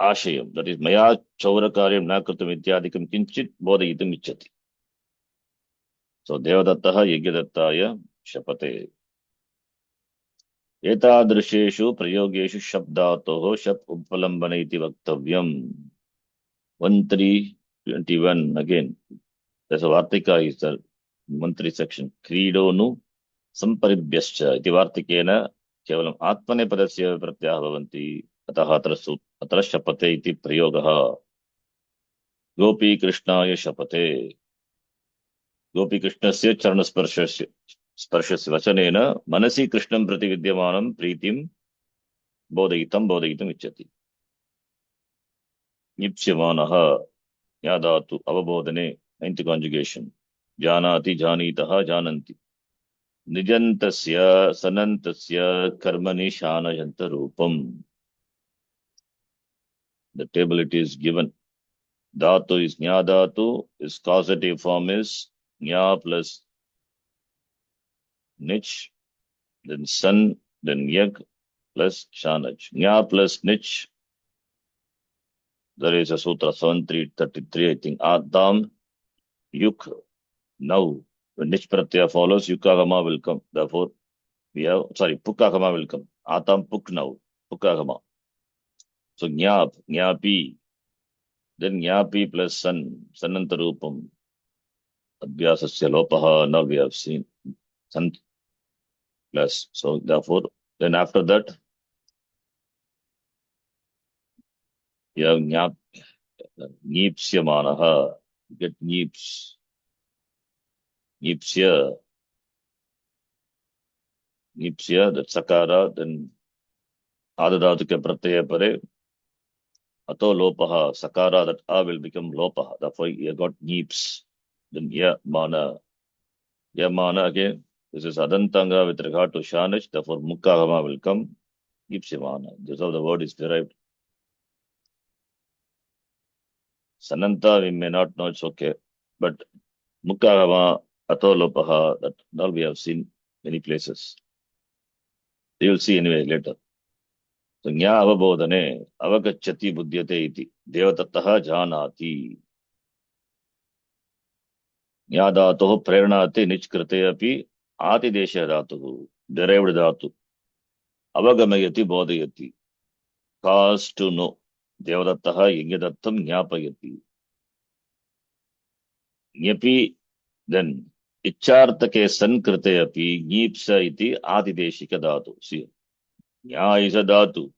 आशयं, दट् इस् मया चौरकार्यं न कृतम् इत्यादिकं किञ्चित् बोधयितुम् इच्छति. सो देवदत्तः यज्ञदत्ताय शपते. एतादृशेषु प्रयोगेषु शब्दातोः शप् उपलम्बने इति वक्तव्यम्. 1321 again. There's a Vartika is the Mantri section. Credo nu samparibhyascha iti Vartikena kevalam atmane padasya pratyah bhavanti. Atah atra shapate iti prayogaha. Gopi Krishnaya shapate. Gopi Krishnasya charana sparshasya vachanena manasi Krishnam prati vidyamanam pritim bodayitam icchati. Nipsyamanaha yadatu avabodhane, ninth conjugation. Janati janitaha jananti. Nijantasya sanantasya karmani shanayanta rupam. The table it is given. Dhatu is nya dhatu, is causative form is nya plus nich, then san, then yag plus shanaj. Nya plus nich, there is a sutra 7333, I think. Adam, yuk, now. When nich pratyaya follows, yukagama will come. Therefore, we have, pukagama will come. Atam puk now, pukagama. So nyap, nyapi, then nyapi plus san, sanantarupam. Abhyasasya lopaha, now we have seen san plus. So therefore, then after that, you have nyap, nyipsyamanaha, you get nyips, nyipsya, that sakara, then adadatuke pratyaya pare, ato lopaha, sakara, that a will become lopaha. Therefore, you got nyips. Then yamana again. This is adantanga with regard to shanach. Therefore, mukkagama will come. Yipsimana. This is how the word is derived. Sananta, we may not know, it's okay. But mukkagama, atolopaha, that all we have seen many places. You will see anyway later. So, nya avabodhane, avagacchati buddhyate iti. Devatattaha janati. Nya dhatoh prernate nichkrite api ati desha dhatuhu. Derived dhatu. Avagamayati bodhayati. Cause to know. Devadattaha yajnadattam jnapayati. Nyapi, then ichartake sankrite api nyipsa iti adideshika dhatu. See, nya is a dhatu.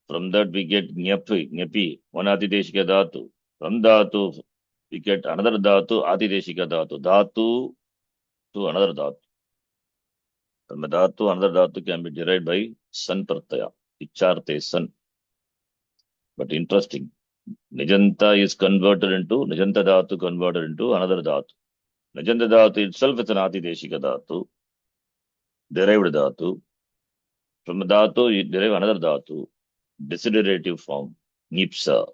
From that we get nyapi, one adideshika dhatu. From dhatu we get another dhatu, adideshika dhatu. Dhatu to another dhatu. From a dhatu, another dhatu can be derived by san pratyaya. Icharte san. But interesting. Nijanta is converted into, Nijanta dhatu converted into another dhatu. Nijanta dhatu itself is an adideshika dhatu. Derived dhatu. From a dhatu, you derive another dhatu. Desiderative form. Nipsa.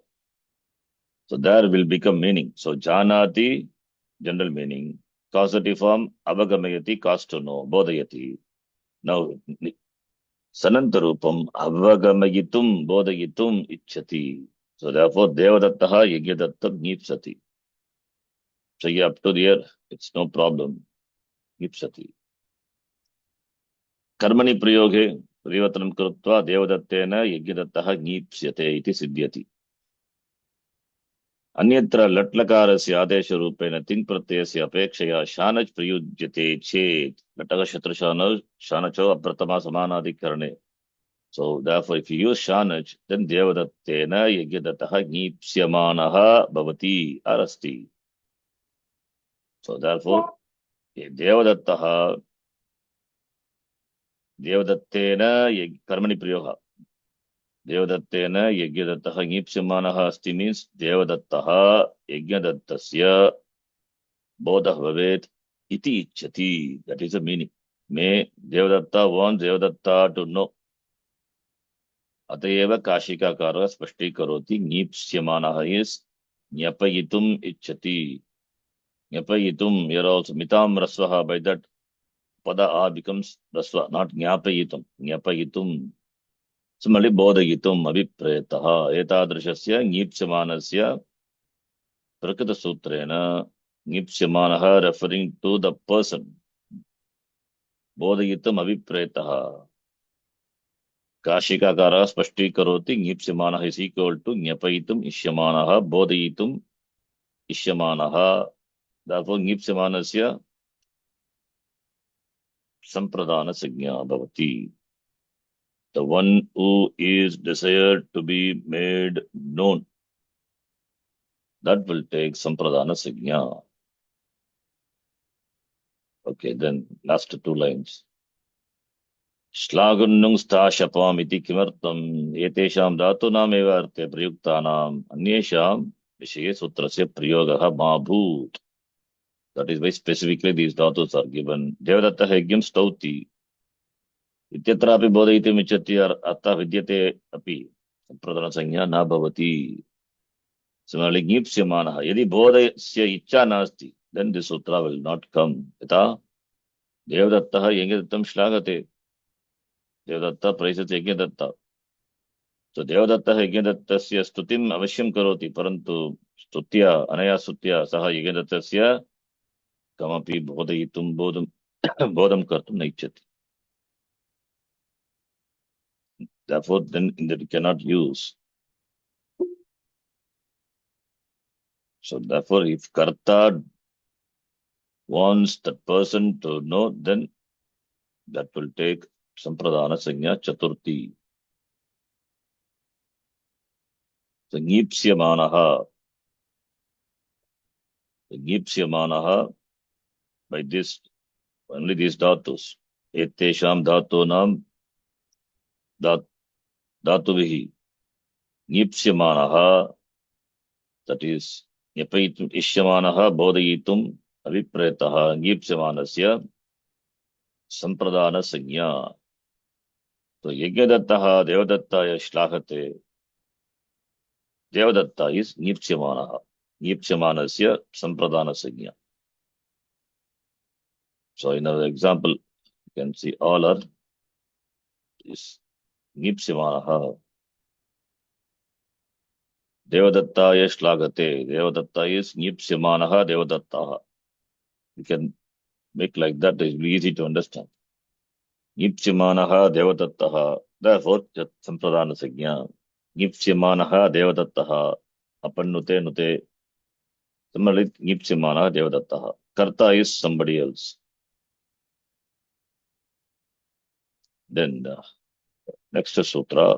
So there will become meaning. So janati, general meaning. Causative form, avagamayati, cause to know, bodhayati. Now, Sanantarupam avagamayitum bodayitum ichchati. So therefore, Devadattaha Yajnadatta Nipsati. So yeah, up to there, it's no problem. Nipsati. Karmani prayoge परिवर्तनं कृत्वा देवदत्तेन यज्ञदत्तः नीप्स्यते इति सिद्ध्यति. अन्यत्र लट्लकारस्य आदेशरूपेण तिङ् प्रत्ययस्य अपेक्षया शानच् प्रयुज्यते चेत् लटः शानचो अप्रथमा समानाधिकरणे. So therefore, if you use shanach, then devadattena yajnadattah nipsyamanah bhavati arasti. So therefore, devadattah devadattena karmani prayoga. Devadattena yajnadattah nipsyamanah asti means devadattah yajnadattasya bodhah bhavet iti ichchati. That is the meaning. May Devadatta wants Devadatta to know. अतएव काशिकाकारः स्पष्टीकरोति नीप्स्यमानः is ज्ञापयितुम् इच्छति. ज्ञापयितुम्, here also mitam rasvaha, by that pada a becomes rasva, not ज्ञापयितुम्. ज्ञापयितुम्. Similarly, बोधयितुम् अभिप्रेतः एतादृशस्य नीप्स्यमानस्य प्रकृतसूत्रेण नीप्स्यमानः referring to the person. बोधयितुम् अभिप्रेतः. काशिकाकारः स्पष्टीकरोति नीप्स्यमानः is equal to ज्ञापयितुम् इष्यमानः बोधयितुम् इष्यमानः. Therefore, नीप्स्यमानस्य संप्रदान संज्ञा भवति. The one who is desired to be made known, that will take sampradana signya. Okay, then last two lines. श्लाघुन्नुं स्थाशपाम् इति किमर्थम् एतेषां धातूनामेव अर्थे प्रयुक्तानाम् अन्येषां विषये सूत्रस्य प्रयोगः मा भूत्. That is why specifically these dhatus are given. Devadatta yajnam stauti इत्यत्रापि बोधयितुम् इच्छति अर्थः विद्यते अपि संप्रदान संज्ञा न भवति. Similarly, ङीप्स्यमानः यदि बोधस्य इच्छा नास्ति, then this sutra will not come. यथा देवदत्तः यज्ञदत्तं श्लाघते, देवदत्तः प्रैषति यज्ञदत्तः. So देवदत्तः यज्ञदत्तस्य स्तुतिम् अवश्यं करोति, परन्तु स्तुत्या अनया स्तुत्या सः यज्ञदत्तस्य कमपि बोधयितुं बोधं कर्तुं न इच्छति. Therefore, then that cannot use. So therefore, if karta wants that person to know, then that will take sampradana sanya chaturthi. So ङीप्स्यमानः by this, only these dhatus. Etesham dhatunam dhatuvihi. ङीप्स्यमानः, that is, ஞपयितुम् इष्यमानः बोधयितुम् अभिप्रेतः ङीप्स्यमानस्य संप्रदान संज्ञा. तो यज्ञदत्तः देवदत्ताय श्लाघते. Devadatta is ङीप्स्यमानः. ङीप्स्यमानस्य संप्रदान संज्ञा. So in our example, you can see all are is ङीप्स्यमानः. Devadattaya श्लाघते. Devadatta is ङीप्स्यमानः देवदत्तः. You can make like that. It will be easy to understand. ङीप्स्यमानः देवदत्तः. Therefore, संप्रदान संज्ञा. ङीप्स्यमानः देवदत्तः. अपन्नुते नुते. Similarly, ङीप्स्यमानः देवदत्तः. Karta is somebody else. Then next sutra,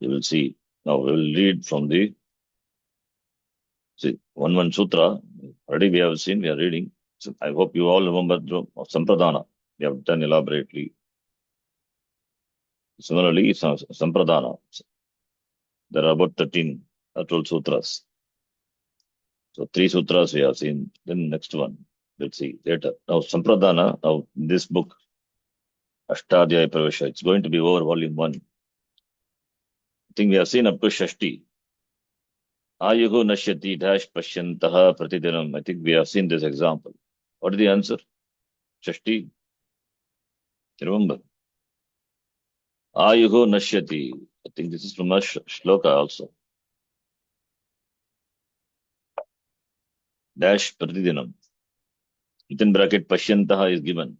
you will see. Now we will read from the one sutra. Already we have seen, we are reading. So I hope you all remember Sampradana. We have done elaborately. Similarly, Sampradana. There are about 13 or 12 sutras. So 3 sutras we have seen. Then next one, we'll see later. Now Sampradana, now this book, Ashtadhyaya Pravesha, it's going to be over volume 1. I think we have seen up to Shashti. Ayuhu nashyati dash pashyantah pratidinam. I think we have seen this example. What is the answer? Shashti. Remember. Ayuho nashyati. I think this is from a shloka also. Dash pratidinam. Within bracket Pashyantaha is given.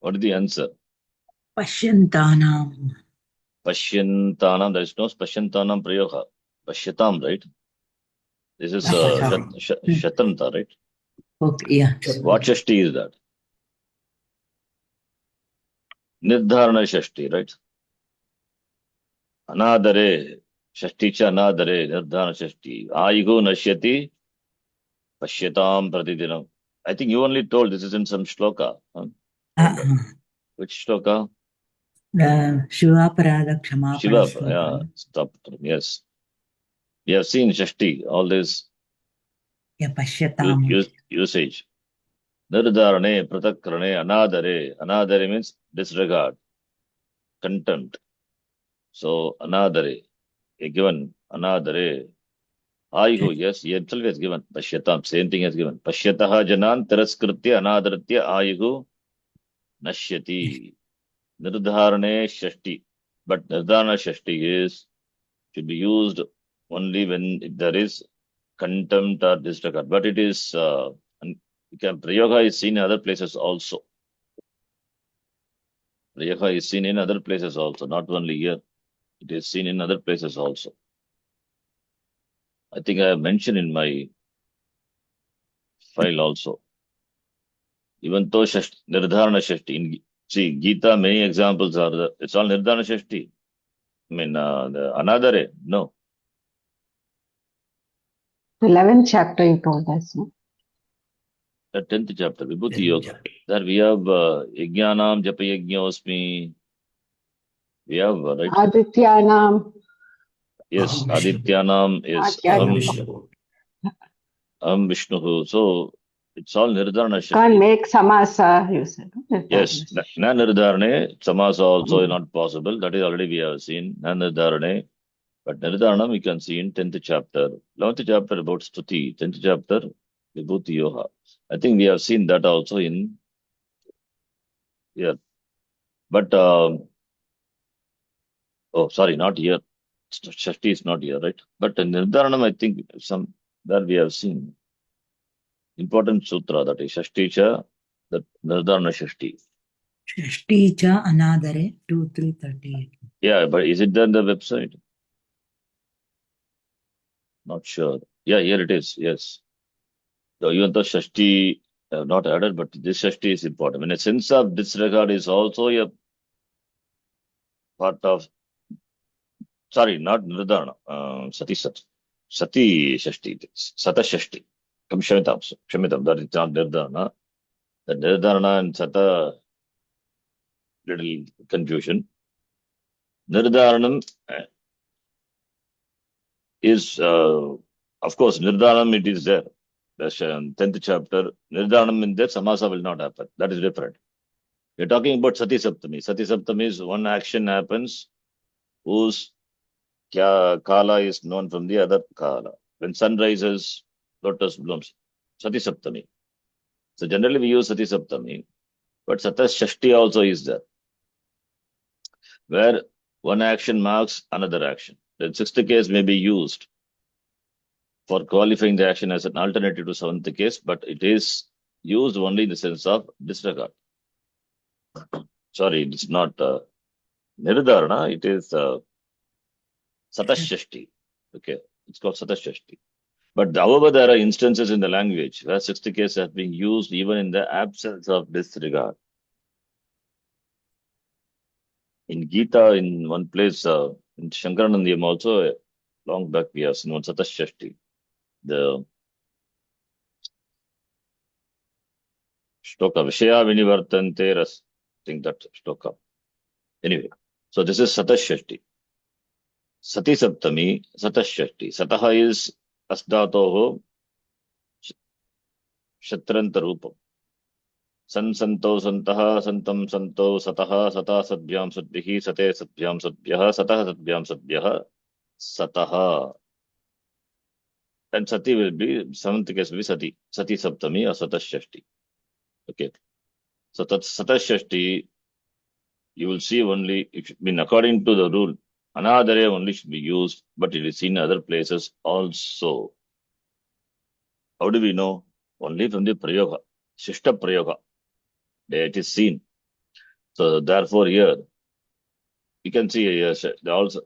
What is the answer?
Pashyantanam.
Pashyantanam. There is no Pashyantanam prayoga. Pashyatam, right? This is
Pashyatam.
Shatanta, right?
Okay, yeah.
What Shashti is that? Nirdharana Shashti, right? Anadare. Shashti cha anadare. Nirdharana Shashti. Ayuho nashyati. Pashyatam pratidinam. I think you only told this is in some shloka. Huh? Which shloka?
Shivaparada Kshamapana
Shiva.
Shloka.
Yeah. Stop. Yes. We have seen Shashti, all this
Yeah, Pashyatam.
usage. Nirdharane, pratakrane, anadare. Anadare means disregard, contempt. So, anadare. A given, anadare. Ayuho, yes, he himself has given. Pashyatam, same thing has given. Pashyataha janan tiraskritya anadaratya ayuho nashyati. Nirdharane shashti. But nirdharana shashti should be used only when there is contempt or disregard. But it is, Prayoga is seen in other places also. Prayoga is seen in other places also, not only here. It is seen in other places also. I think I have mentioned in my file also. Even though Nirdharana Shashti, see, Gita, many examples are there. It's all Nirdharana Shashti. I mean, the Anadare, no.
11th chapter you told us, no?
The 10th chapter, Vibhuti Yoga. There we have Yajnanam Japa Yajñosmi. We have, right?
Adityanam.
Yes, Adityanam is
Adityanam.
Vishnu. So it's all Nirdharana Shakti.
Can't make samasa, you said. No?
Yes, na Nirdharane, Samasa also is not possible. That is already we have seen. Na Nirdharane. But Nirdharanam we can see in 10th chapter. 11th chapter about Stuti. 10th chapter, Vibhuti Yoga. I think we have seen that also in here. But, oh, sorry, not here. Shashti is not here, right? But Nirdharanam, I think some that we have seen. Important sutra, that is Shashti cha, that Nirdharana Shashti.
Shashti cha anadare 2-3-38.
Yeah, but is it there on the website? Not sure. Yeah, here it is. Yes. So even though Shashti not added, but this Shashti is important. When a sense of disregard is also a part of, sorry, not Nirdharana, Sati Sat. Sati Shashti it is. Sata Shashti. Kshamitam, that is not Nirdharana. The Nirdharana and Sata, little confusion. Nirdharanam is, of course, Nirdhanam it is there. That's 10th chapter. Nirdhanam in there, Samasa will not happen. That is different. We're talking about Sati Saptami. Sati Saptami is one action happens whose Kala is known from the other Kala. When sun rises, lotus blooms. Sati Saptami. So generally we use Sati Saptami. But Sata Shashti also is there, where one action marks another action. The sixth case may be used for qualifying the action as an alternative to seventh case, but it is used only in the sense of disregard. Sorry, it's not Nirdharana, it is Satashashti. Okay, it's called Satashashti. But however, there are instances in the language where sixth case has been used even in the absence of disregard. In Gita, in one place, in Shankaranandiyam also, long back we have seen one Satashashti. The shloka, Vishaya Vinivartante Ras, I think that shloka. Anyway, so this is Satashashti. Sati Saptami, Satashashti. Sataha is Asdatoho Shatranta Rupam. San Santo Santaha Santam Santo Sataha Sata Sadbyam Sadbihi Sate Sadbyam Sadbyaha Sataha Sadbyam Sadbyaha Sataha. and sati will be, seventh case will be sati. Sati saptami or satashashti. Okay. So that satashashti, you will see only, it should be according to the rule, anadare only should be used, but it is seen in other places also. How do we know? Only from the prayoga, shishta prayoga. There it is seen. So therefore here, you can see here, also,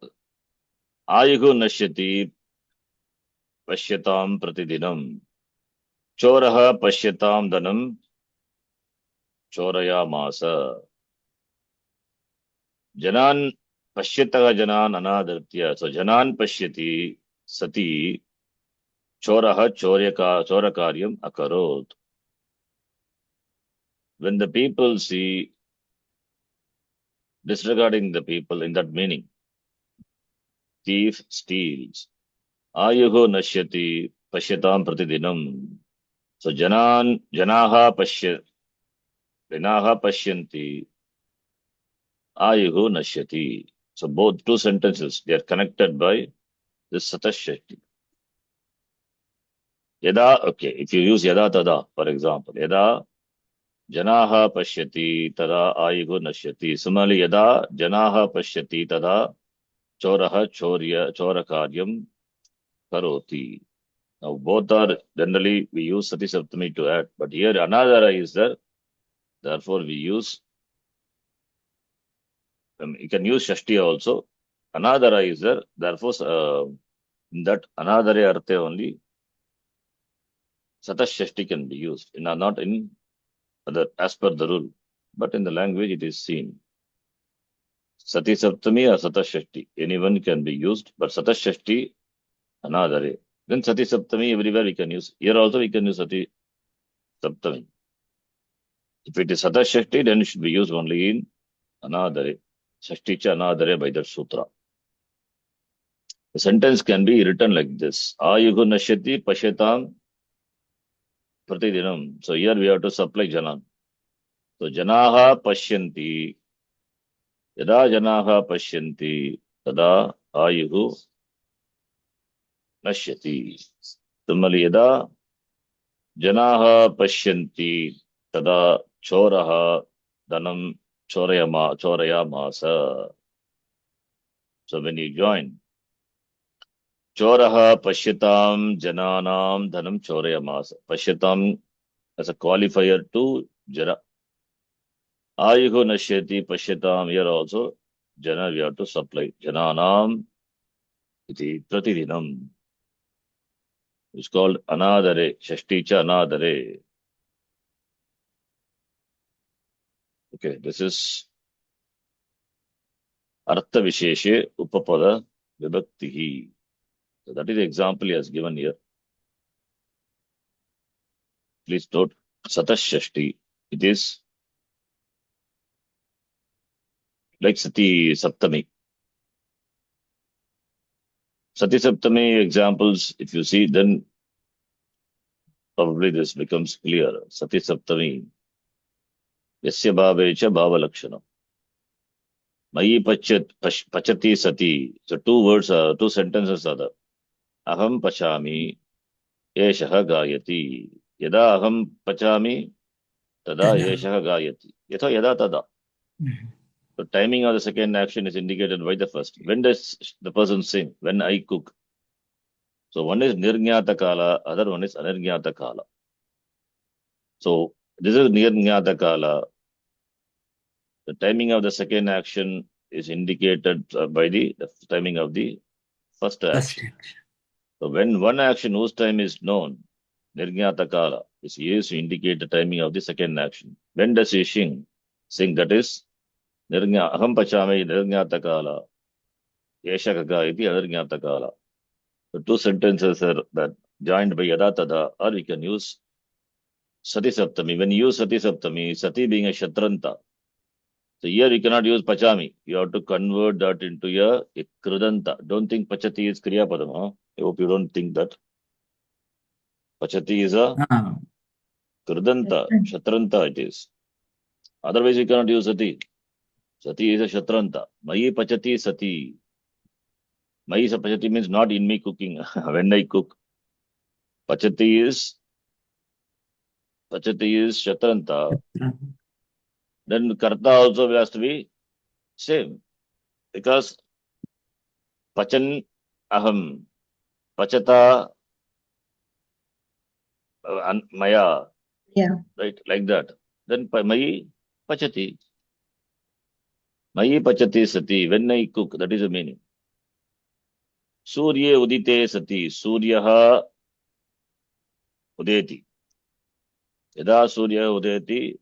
ayuhu nashyati pashyatam pratidinam. Choraha pashyatam danam choraya masa. Janan pashyataha janan anadartya. So janan pashyati sati choraha chorakaryam akarot. When the people see, disregarding the people in that meaning, thief steals. Ayuho nashyati pashyatam pratidinam. So janaha pashyanti ayuhu nashyati. So both two sentences, they are connected by this satashashti. Yada, okay, if you use yada tada, for example, yada janaha pashyati tada ayuhu nashyati. Similarly, yada janaha pashyati tada choraha chorakaryam karoti. Now both are, generally we use sati saptami to add, but here anadara is there, therefore we use, you can use shashti also. Anadara is there, therefore in that anadare arte only satashashti can be used, not in other, as per the rule, but in the language it is seen. Sati saptami or satashashti, anyone can be used, but satashashti anadare. Then sati saptami everywhere we can use. Here also we can use sati saptami. If it is satashashti, then it should be used only in anadare. Shashti cha anadare by that sutra. The sentence can be written like this. Ayuhu nashyati pashyatam pratidinam. So here we have to supply janan. So janaha pashyanti. Yada janaha pashyanti. Tada ayuhu nashyati. Similarly, yada janaha pashyanti. Tada choraha danam choraya masa. So when you join, choraha pashyatam jananam dhanam choraya masa. Pashyatam as a qualifier to jana. Ayuhu nashyati pashyatam, here also jana we have to supply. Jananam iti pratidinam. It's called anadare, shashticha anadare. Okay, this is artha visheshe upapada vibhaktihi. So that is the example he has given here. Please note, satashashti, it is like sati saptami. Sati saptami examples, if you see, then probably this becomes clear. Sati saptami, yasya bhavecha bhava lakshanam. Mayi pachati sati. So two words, two sentences are there. Aham pachami, yeshaha gayati. Yada aham pachami, tada
Tada.
yeshaha gayati. Yatha yada tada.
Mhm.
The timing of the second action is indicated by the first. When does the person sing? When I cook. So one is nirnyata kala, other one is anirnyata kala. So this is nirnyata kala. The timing of the second action is indicated by the timing of the first
First
action.
action.
So when one action whose time is known, nirnyata kala, is used to indicate the timing of the second action. When does he sing? Sing, that is aham pachami nirnyata kala. Yesha kaga iti anirnyata kala. The two sentences are that joined by yada tada, or we can use sati saptami. When you use sati saptami, sati being a shatranta. So here you cannot use pachami. You have to convert that into a kridanta. Don't think pachati is kriya padam. Huh? I hope you don't think that. Pachati is a
Ah,
kridanta, shatranta it is. Otherwise you cannot use sati. Sati is a shatranta. Mayi pachati sati. Mayi pachati means not in me cooking. When I cook. Pachati is Shatranta. Then Karta also has to be same. Because Pachan Aham, Pachata Maya,
Yeah.
right? Like that. Then Mayi Pachati. Mayi Pachati Sati. When I cook, that is the meaning. Surya Udite Sati. Suryaha Udeti. Yada Surya Udeti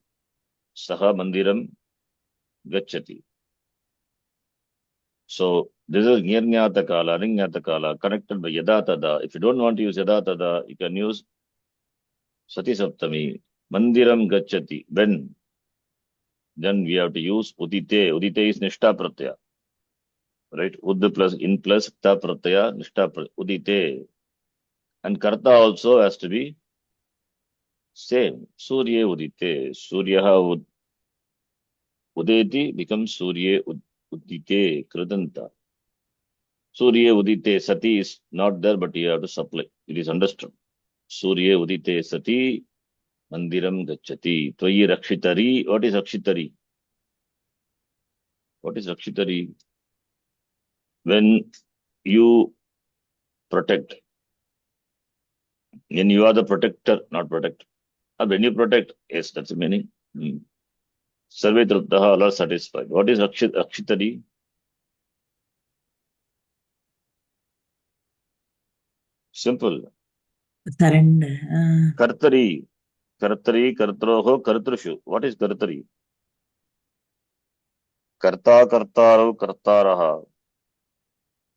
Saha Mandiram Gachati. So this is Nirnyata Kala, Ringyata Kala, connected by Yada Tada. If you don't want to use Yada Tada, you can use Sati Saptami. Mandiram Gachati. When? Then we have to use Udite. Udite is Nishta Pratyaya. Right? Ud plus in plus Ta Pratyaya, Nishta Udite. And Karta also has to be same. Surya Udite. Suryaha Udeti becomes Surya Udite. Kridanta. Surya Udite Sati is not there, but you have to supply. It is understood. Surya Udite Sati Mandiram Gachati. Tvayi Rakshitari. What is Rakshitari? What is Rakshitari? When you protect. When you are the protector, not protect. When you protect, yes, that's the meaning. Sarve Truptaha, Allah satisfied. What is Rakshitari? Simple.
Surrender.
Kartari. Kartari, Kartroho, Kartrushu. What is Kartari? Karta, Kartaro, Kartaraha.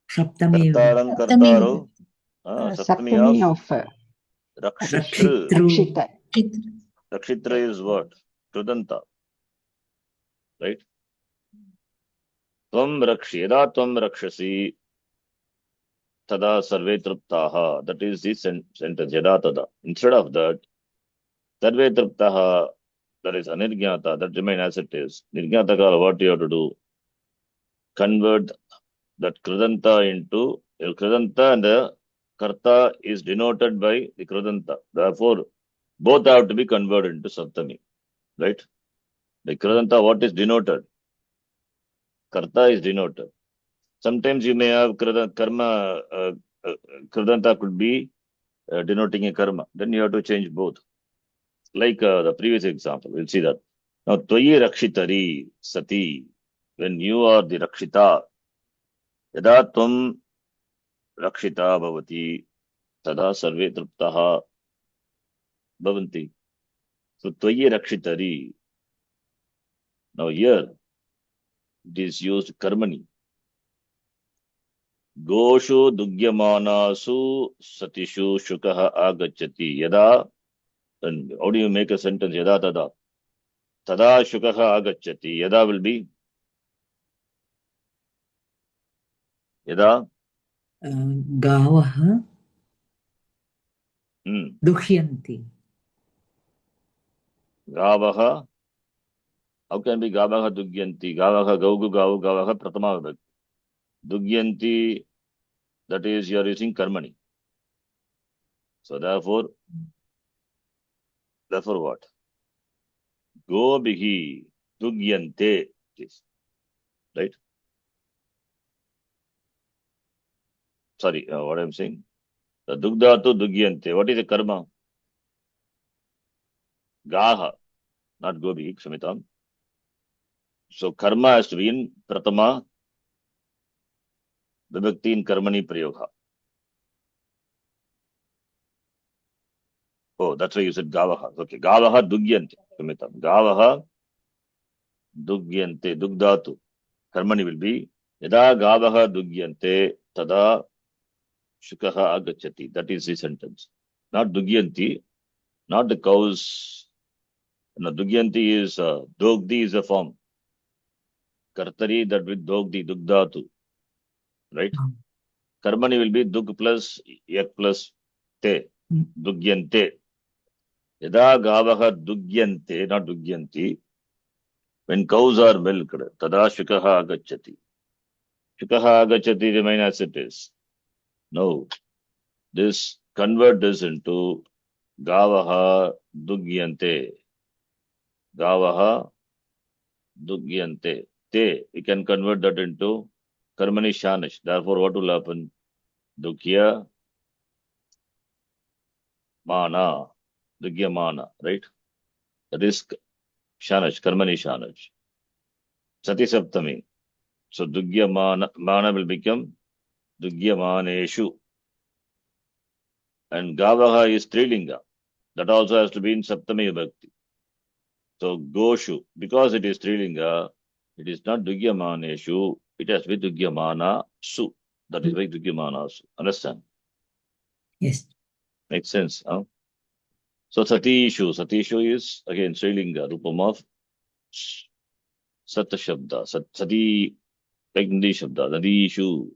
Saptami
Kartaram,
Saptami
Kartaro. Saptami
Saptami
of
of
Rakshitru.
Rakshita.
Rakshitra is what? Krudanta. Right? Tvam Rakshi. Yada Tvam Rakshasi. Tada Sarve Truptaha. That is the sentence. Yada Tada. Instead of that, Sarve Truptaha. That is Anirgyata. That remain as it is. Nirgyata Kala, what you have to do? Convert that Krudanta into Krudanta, and the Karta is denoted by the Krudanta. Therefore, both have to be converted into Saptami. Right? The Krudanta, what is denoted? Karta is denoted. Sometimes you may have karma, Kridanta could be denoting a karma. Then you have to change both. Like the previous example, we'll see that. Now, Tvayi Rakshitari Sati, when you are the Rakshita, Yada Tvam Rakshita Bhavati, Tada Sarve Truptaha Bhavanti. So, Tvayi Rakshitari. Now, here, it is used karmani. Goshu Dugyamanasu Satishu Shukaha Agachati. Yada. And how do you make a sentence? Yada tada. Tada shukaha agachati. Yada will be? Yada?
Gavaha dukhyanti.
Gavaha. How can be Gavaha dugyanti? Gavaha gaugu gavu gavaha pratama vibhakti. Dugyanti, that is you are using karmani. So therefore what? Go bihi dugyante. Right? Sorry, what I'm saying? The dugdhatu dugyante. What is the karma? Gaha, not gobi, Shamitam. So karma has to be in pratama vibhakti in karmani prayoga. Oh, that's why you said Gavaha. Okay, Gavaha Dugyante. Gavaha Dugyante. Dugdatu. Karmani will be Yada Gavaha Dugyante Tada Shukaha Agachati. That is the sentence. Not Dugyanti, not the cows. No, Dugyanti is Dogdi is a form. Kartari, that with Dogdi, Dugdatu. Right? Karmani will be Dug plus Yak plus Te. Dugyante. Yada Gavaha Dugyante, not Dugyanti. When cows are milked, tada shukaha agachati. Shukaha agachati remain as it is. No. This convert this into Gavaha Dugyante. Gavaha Dugyante. Te, we can convert that into Karmani Shanish. Therefore, what will happen? Dukya Mana. Dugya Mana, right? That is Shanash, Karmani Shanash. Sati Saptami. So Dugya Mana will become Dugya Maneshu. And Gavaha is Trilinga. That also has to be in Saptami Bhakti. So Goshu, because it is Trilinga, it is not Dugya Maneshu, it has to be Dugya Mana Su. That is why Dugya Mana Su. Understand?
Yes.
Makes sense, huh? So Satishu. Satishu is again Srilinga, Rupam of Sat Shabda. Sati, like Nadi Shabda, Nadishu.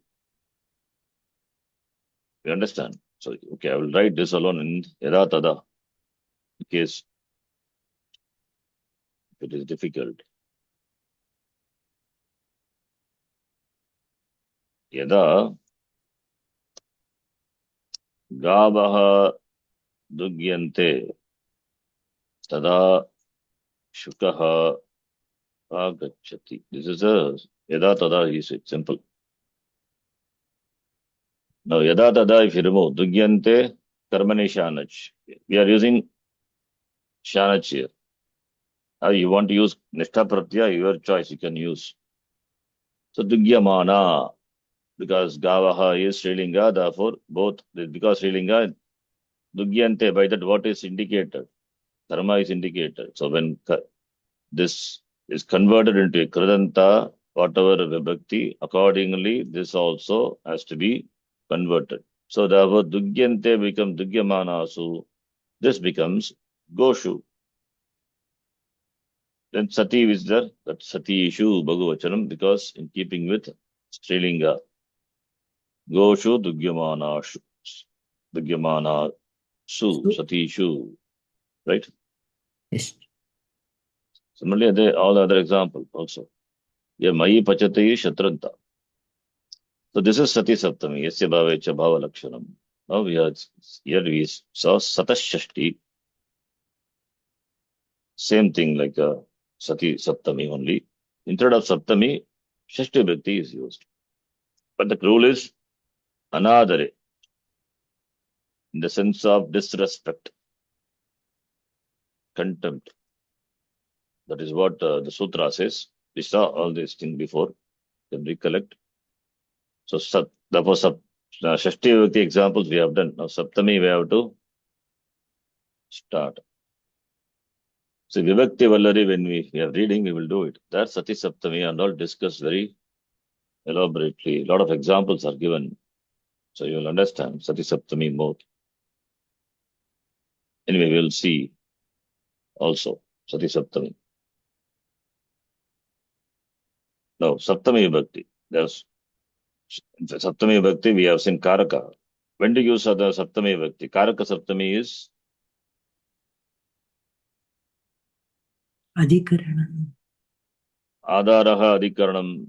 You understand? So, okay, I will write this alone in Yada Tada, in case it is difficult. Yada Gavaha Dugyante Tada Shukaha Agachati. This is a Yada Tada, he said, simple. Now, Yada Tada, if you remove Dugyante, Karmani Shanach. We are using Shanach here. Now, you want to use Nishtha Pratyaya, your choice, you can use. So, Dugyamana, because Gavaha is Srilinga, therefore, both, because Srilinga, Dugyante, by that, what is indicated? Karma is indicated. So, when this is converted into a Kridanta, whatever Vibhakti, accordingly, this also has to be converted. So, therefore, Dugyante becomes Dugyamanasu. This becomes Goshu. Then Sati is there, that Sati Ishu Bhagavachanam, because in keeping with Strilinga, Goshu Dugyamana Dugyamana Su, Sati Ishu, right?
Yes.
Similarly, there all other examples also. Yeah, Mai Pachati Shatranta. So this is Sati Saptami, Yasya Bhavecha Bhava Lakshanam. Now here we saw Satashashti, same thing like Sati Saptami only. Instead of Saptami, Shashti Bhakti is used. But the rule is Anadare, in the sense of disrespect, contempt. That is what the Sutra says. We saw all these things before. You can recollect. So, therefore, Shashti Vibhakti examples we have done. Now, Saptami we have to start. So, Vibhakti Vallari, when we are reading, we will do it. That Sati Saptami and all discussed very elaborately. A lot of examples are given. So, you will understand Sati Saptami more. Anyway, we will see also Sati Saptami. Now, Saptami Vibhakti. There's Saptami Vibhakti, we have seen Karaka. When to use the Saptami Vibhakti? Karaka Saptami is
Adhikaranam.
Adaraha Adhikaranam.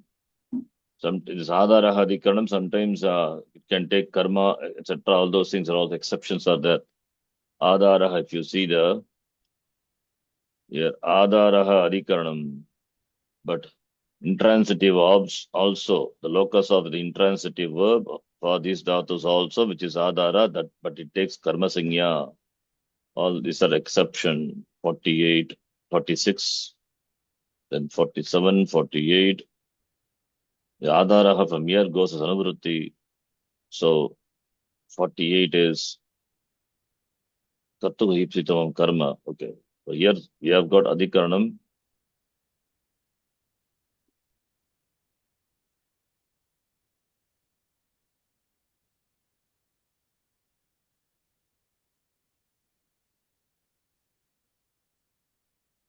This Adaraha Adhikaranam, sometimes it can take karma, etc. All those things are all exceptions are there. Adaraha, if you see here, Adaraha Adhikaranam. But intransitive verbs also, the locus of the intransitive verb for these dhatus also, which is Adara, but it takes karma sanya. All these are exception. 48, 46, then 47, 48. The Adaraha from here goes as Anuvrutti. So 48 is Kattu Hipsitam Karma. Okay. So here we have got Adhikaranam.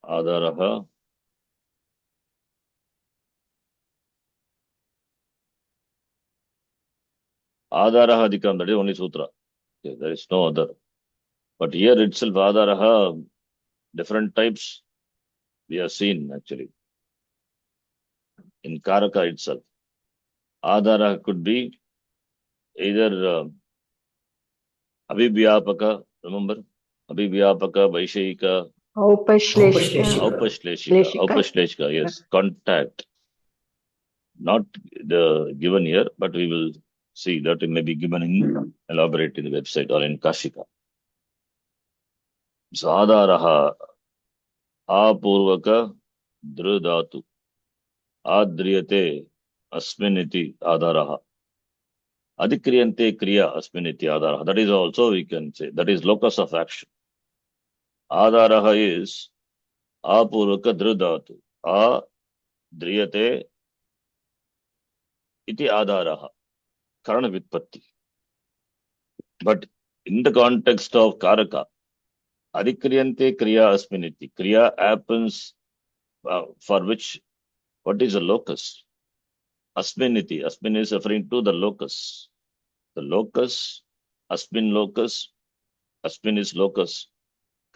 Adaraha. Adaraha Adhikaranam, that is only Sutra. Okay, there is no other. But here itself, Adaraha, different types we have seen actually. In Karaka itself. Adaraha could be either Abhivyapaka, remember? Abhivyapaka, Vaishayika,
Aupashleshika.
Aupashleshika.
Shleshika.
Aupashleshika, yes. Contact. Not the given here, but we will see that it may be given in elaborate in the website or in Kashika. Sadaraha apurvaka dhrudatu adriyate asminiti adaraha. Adhikriyante kriya asminiti adaraha. That is also we can say. That is locus of action. Adaraha is apurvaka dhrudatu. Adriyate iti adaraha. Karana vitpatti. But in the context of Karaka, Adhikriyante kriya asminiti. Kriya happens for which, what is the locus? Asminiti. Asmin is referring to the locus. The locus, asmin locus, asmin is locus.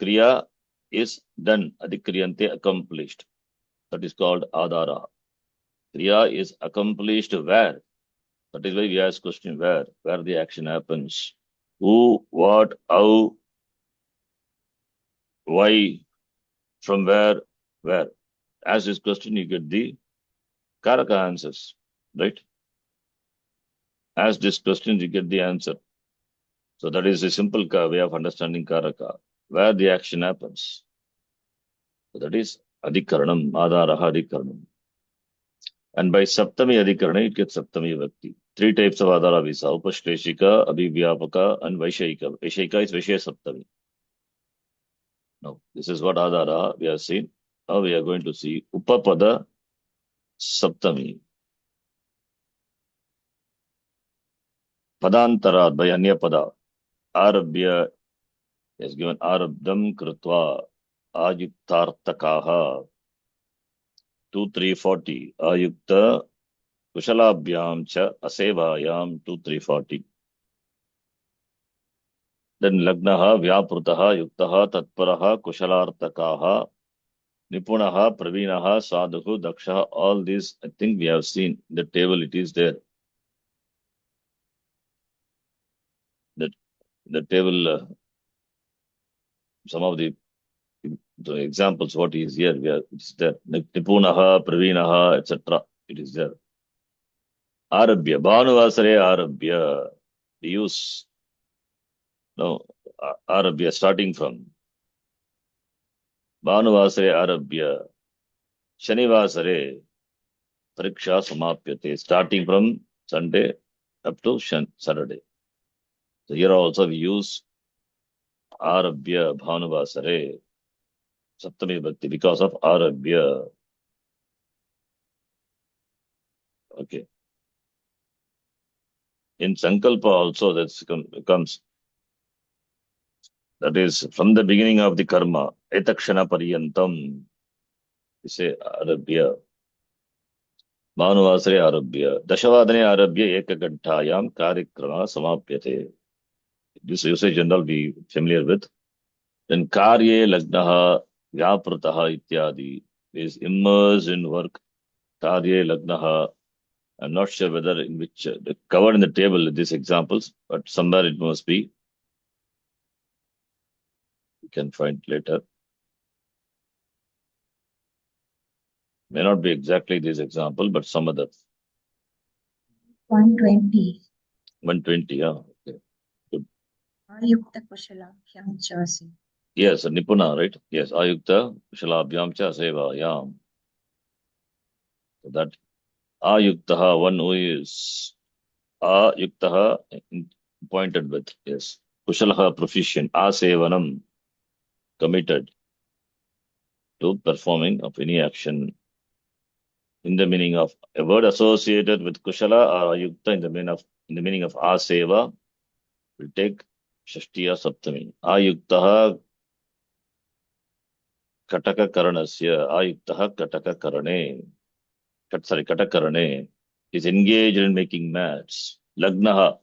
Kriya is done. Adhikriyante accomplished. That is called adara. Kriya is accomplished where? That is why we ask question where the action happens. Who, what, how, why, from where. Ask this question, you get the Karaka answers, right? Ask this question, you get the answer. So that is a simple way of understanding Karaka, where the action happens. So that is Adhikaranam, Adaraha Adhikaranam. And by Saptami Adhikarana, it gets Saptami Vakti. Three types of Adara visa: Upashleshika, Abhivyapaka, and Vaishayika. Vaishayika is Vaishya Saptami. Now, this is what Adara we have seen. Now we are going to see Upapada Saptami. Padantarad by Anya Pada. Arabhya is given Arabdam Krutva Ayuktartakaha 2340. Ayukta Kushalabhyam cha Asevayam 2340. Then Lagnaha Vyaprutaha Yuktaha Tatparaha Kushalartakaha Nipunaha Pravinaha Sadhu Daksha. All these I think we have seen in the table. It is there. The table, some of the examples, what is here, it's there. Nipunaha, Pravinaha, etc. It is there. Arabhya, Bhanuvasare Arabhya. We use Arabhya starting from Bhanuvasare Arabhya. Shanivasare Pariksha Samapyate. Starting from Sunday up to Saturday. So here also we use Arabhya Bhanuvasare Saptami Bhakti because of Arabhya. Okay. In Sankalpa also that comes. That is from the beginning of the karma. Etakshana Pariyantam. You say Arabhya. Manuvasare Arabhya. Dashavadane Arabhya Ekagantayam Karikrama Samapyate. This usage and all be familiar with. Then Karye Lagnaha Vyaprataha Ityadi is immersed in work. Karye Lagnaha. I'm not sure whether in which covered in the table these examples, but somewhere it must be. You can find later. May not be exactly this example, but some other.
120.
120, yeah. Okay.
Ayukta Kushalabhyam Chasi.
Yes, Nipuna, right? Yes, Ayukta Kushalabhyam cha Sevayam. So that Ayuktaha, one who is Ayuktaha, pointed with, yes. Kushalaha, proficient. Asevanam, committed to performing of any action. In the meaning of a word associated with Kushala or Ayukta in the meaning of Aseva, will take Shashtiya Saptami. Ayuktaha Kataka Karanasya. Ayuktaha Kataka Karane. Katakarane is engaged in making mats. Lagnaha.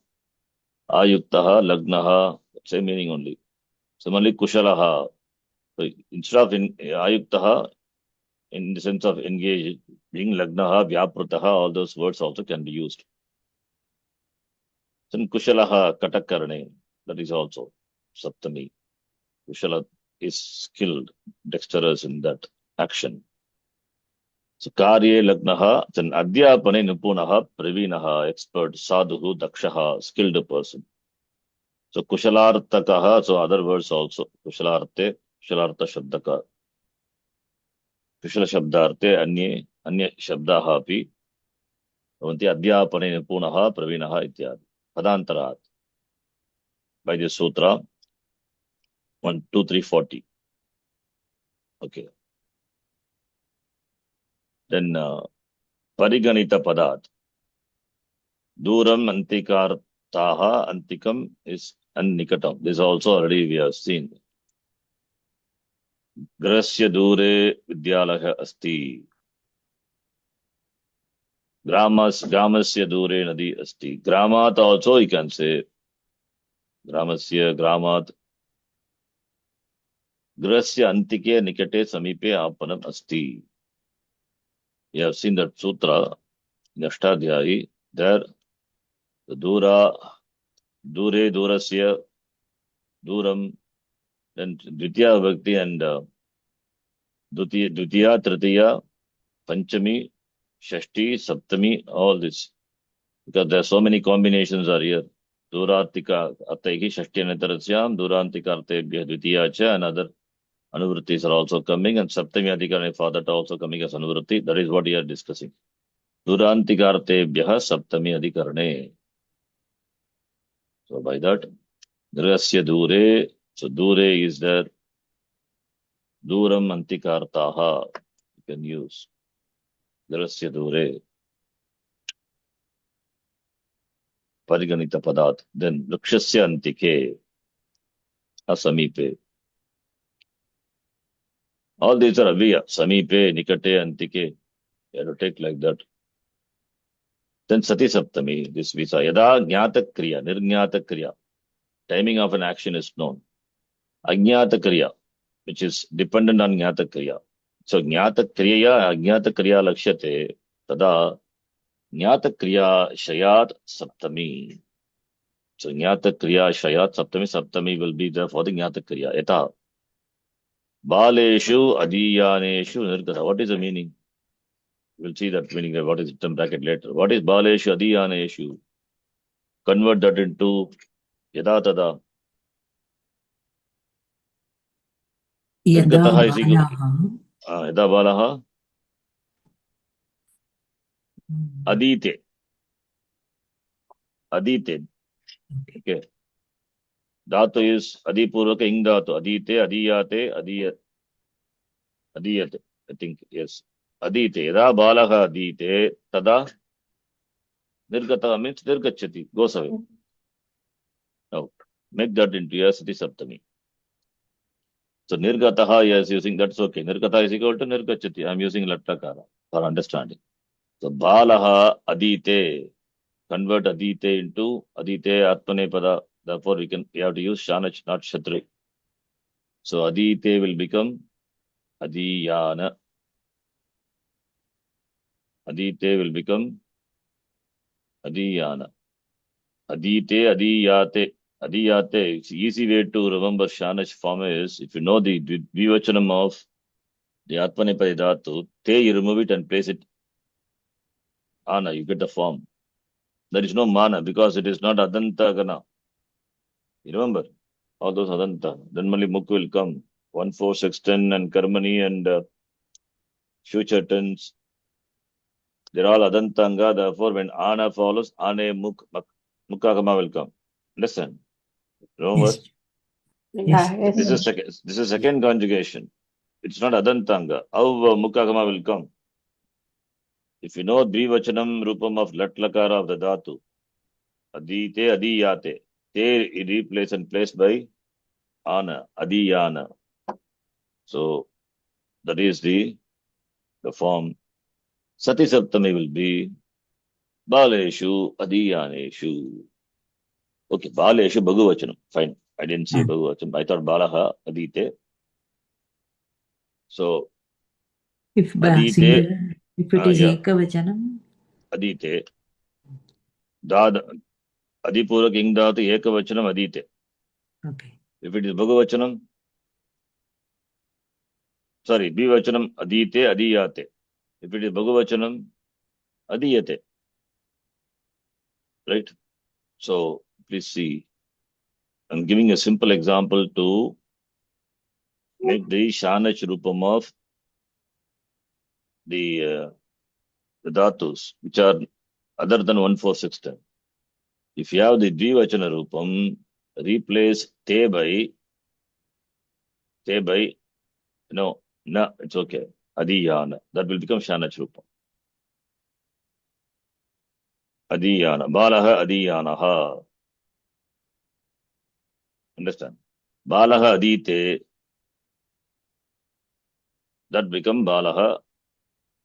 Ayuktaha Lagnaha. Same meaning only. Similarly, Kushalaha. So instead of Ayuktaha, in the sense of engaged, being Lagnaha, Vyaprataha, all those words also can be used. Then Kushalaha Katakarane. that is also Saptami. Kushala is skilled, dexterous in that action. So Karye Lagnaha, then Adhyapane Nipunaha, Pravinaha, expert, Sadhu, Dakshaha, skilled person. So Kushalartakaha, so other words also. Kushalarte, Kushalartha Shabdaka. Kushala Shabdarte, Anya Shabdaha api. Bhavanti Adhyapane Nipunaha, Pravinaha ityadi. Padantarat. By this sutra, 1, 2, 3, 40. Okay. Then Pariganita Padat. Duram Antikartaha, Antikam is Annikatam. This also already we have seen. Grasya Dure Vidyalaha Asti. Gramasya Dure Nadi Asti. Gramat also you can say. Gramasya, Gramat. Grasya Antike Nikate Samipe Apanam Asti. You have seen that sutra in Ashtadhyayi. There, the Dura, Dure, Durasya, Duram, then Dvitiya Bhakti and Dvitiya, Tritiya, Panchami, Shashti, Saptami, all this. Because there are so many combinations are here. Duratika Ataihi Shashti Anatarasyam, Durantika Artebhya Dvitiya Cha, and other Anuvrittis are also coming, and Saptami Adhikarane for that also coming as Anuvritti. That is what we are discussing. Durantika Artebhya Saptami Adhikarane. So by that, Grasya Dure, so Dure is there. Duram Antikartaha, you can use. Grasya Dure. Pariganita Padat. Then Lakshasya Antike, Asamipe. All these are Aviya. Samipe, Nikate, Antike. You have to take like that. Then Sati Saptami, this visa. Yada Jnata Kriya, Nirjnata Kriya. Timing of an action is known. Ajnata Kriya, which is dependent on Jnata Kriya. So Jnata Kriya, Ajnata Kriya Lakshyate, Tada Jnata Kriya Shayat Saptami. So Jnata Kriya Shayat Saptami will be there for the Jnata Kriya. Yata Baleshu Adiyaneshu Nirgata. What is the meaning? We'll see that meaning. What is it in bracket later? What is Baleshu Adiyaneshu? Convert that into Yada Tada.
Yada
Nirgataha is equal.
balaha.
Yada Balaha. Adite. Adite. Okay. Dhatu is Adipurvaka ing dhatu. Adite, Adiyate, Adiyate. I think, yes. Adite. Yada Balaha Adite. Tada. Nirgataha means Nirgachati. Goes away. Now, make that into a Sati Saptami. So Nirgataha, yes, using that's okay. Nirgata is equal to Nirgachati. I'm using Lattakara for understanding. So Balaha Adite. Convert Adite into Adite Atmane Pada. Therefore, we have to use Shanach, not Shatru. So Adite will become Adiyana. Adite will become Adiyana. Adite, Adiyate. Adiyate. It's easy way to remember Shanach form is, if you know the Vivachanam of the Atmanepadi Dhatu, te, you remove it and place it Ana, you get the form. There is no Mana because it is not Adanta Gana. You remember? All those Adanta. Then only Mukh will come. 1, 4, 6, 10 and Karmani and future tense. They're all Adantanga. Therefore, when Ana follows, Ane Mukkagama will come. Understand? Remember?
Yes.
Yeah, yes,
This is second conjugation. It's not Adantanga. How Mukkagama will come? If you know Dvivachanam Rupam of Latlakara of the Dhatu, Adite, Adiyate, te replaced and placed by Ana, Adiyana. So that is the form. Sati Saptami will be Baleshu, Adiyaneshu. Okay, Baleshu Bhagavachanam. Fine. I didn't see Bhagavachanam. I thought Balaha, Adite. So
If
Adite,
if it is
yeah.
Ekavachanam,
Adite. Dad Adipurak Ingdatu Ekavachanam Adite.
Okay.
If it is Bhagavachanam, sorry, Bhivachanam, Adite, Adiyate. If it is Bhagavachanam, Adiyate. Right? So, please see. I'm giving a simple example to make the Shanach Rupam of the dhatus, which are other than 1, 4, 6, 10. If you have the Dvivachana Rupam, replace te by, no, na, it's okay. Adiyana. That will become Shanach Rupam. Adiyana. Balaha Adiyanaha. Understand? Balaha Adite. That become Balaha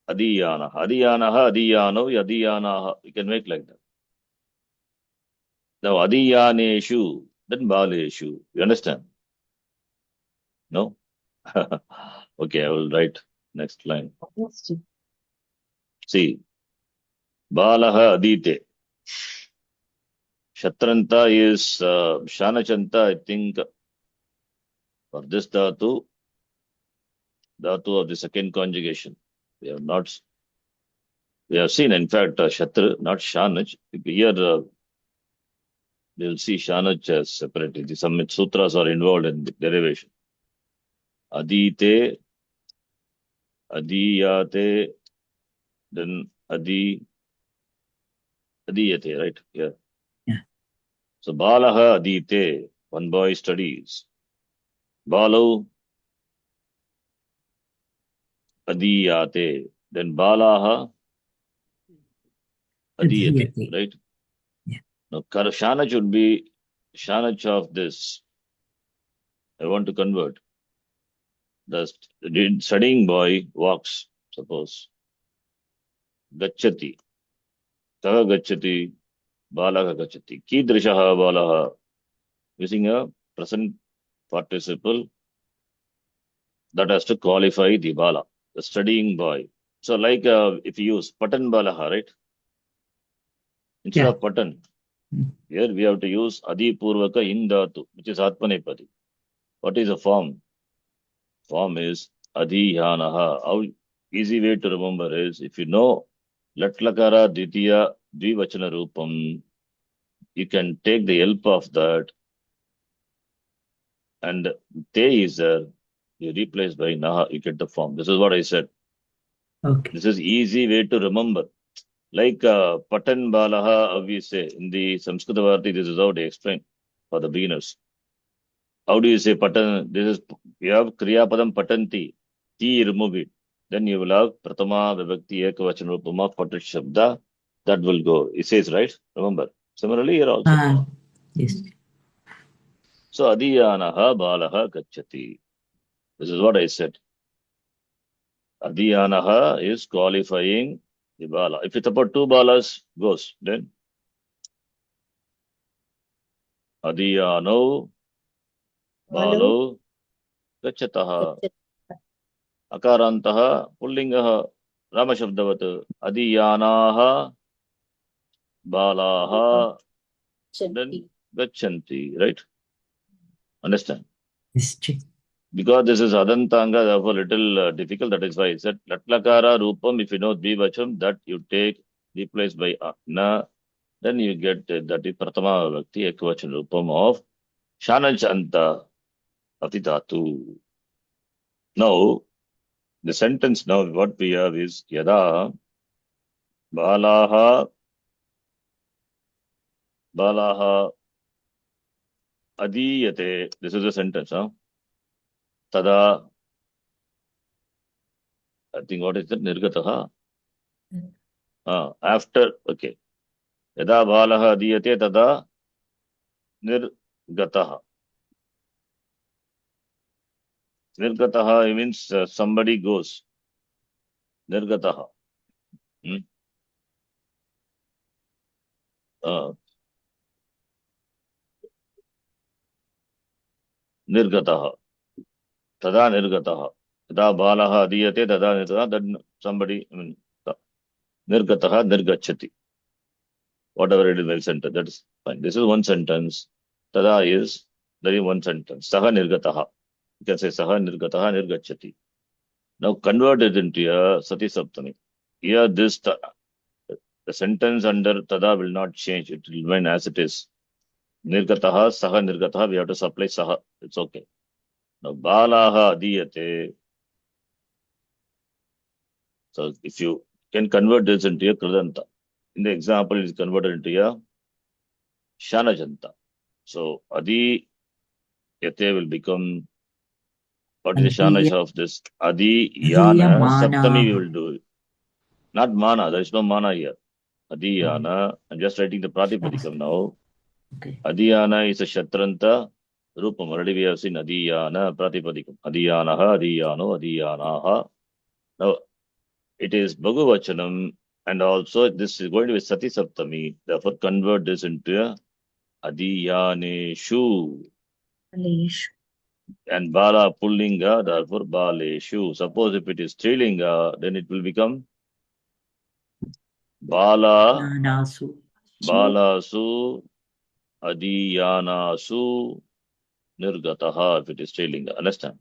Adiyanaha. Adiyanaha, Adiyano, Adiyanaha. You can make like that. Now Adiyaneshu, then Baleshu. You understand? No? Okay, I will write next line. See. Balaha Adite. Shatranta is Shanachanta, I think, for this dhatu of the second conjugation. We have seen, in fact, Shatra, not Shanach. Here, we'll see Shanach as separately. Some sutras are involved in the derivation. Adite, Adiyate, then Adiyate, right? Yeah.
Yeah.
So, Balaha Adite, one boy studies. Balau Adiyate, then Balaha Adiyate,
Adiyate.
right?
Yeah.
Now, Shanach would be Shanach of this. I want to convert. The studying boy walks, suppose. Gacchati. Kaha gacchati. Balaha gacchati. Kidrishaha balaha. Using a present participle that has to qualify the bala, the studying boy. So, like if you use patan balaha, right? Instead
Yeah.
of patan,
Mm.
here we have to use adi purvaka indatu, which is atmanepadi. What is the form? Form is adhiyanaha. How easy way to remember is, if you know latlakara ditiya dvivachana rupam, you can take the help of that, and te is there, you replace by naha, you get the form. This is what I said.
Okay.
This is easy way to remember. Like patan balaha, we say in the Samskrita Bharati, this is how they explain for the beginners. How do you say patan? This is, you have kriya padam patanti, ti remove it. Then you will have pratama vibhakti ekavachana rupama patat shabda. That will go. It says, right? Remember. Similarly here also.
Yes.
So adiyanaha balaha gacchati. This is what I said. Adiyanaha is qualifying the bala. If it's about two balas, goes. Then adiyano balo gacchataha. Akarantaha pullingaha ramashabdavat. Adiyanaha balaha then gachanti. Right? Understand?
Yes.
Because this is adantanga, therefore little difficult. That is why I said latlakara rupam. If you know dvivacham, that you take replaced by na, then you get that is pratama vibhakti ekavachana rupam of shanachanta of the dhatu. Now the sentence now what we have is yada balaha adiyate. This is the sentence, huh? Tada, I think what is that? Nirgataha. After, okay. Yada balaha adiyate tada nirgataha. Nirgataha means somebody goes. Nirgataha. Nirgataha. Tada nirgataha. Yada balaha adiyate tada nirgataha. Then somebody, nirgataha nirgachati. Whatever it is, well sentence. That is fine. This is one sentence. Tada is There is one sentence. Saha nirgataha. You can say saha nirgataha nirgachati. Now convert it into a sati saptami. Here the sentence under tada will not change. It will remain as it is. Nirgataha, saha nirgataha. We have to supply saha. It's okay. Now balaha adiyate. So if you can convert this into a kridanta. In the example, it is converted into a shanajanta. So adi yate will become, what is the shanaj of this? Adi yana saptami we will do it. Not mana. There is no mana here. Adi yana. I'm just writing the pratipadikam now.
Okay.
Adiyana is a shatranta rupam. Already we have seen Adiyana pratipadikam. Adiyanaha, Adiyano, Adiyanaha. Now it is Bhagavachanam, and also this is going to be Sati Saptami. Therefore, convert this into a Adiyaneshu.
Aleshu.
And Bala Pullinga, therefore Baleshu. Suppose if it is Strilinga, then it will become Bala,
Nanasu.
Balasu, Adiyanasu, Nirgataha, if it is Strilinga. Understand?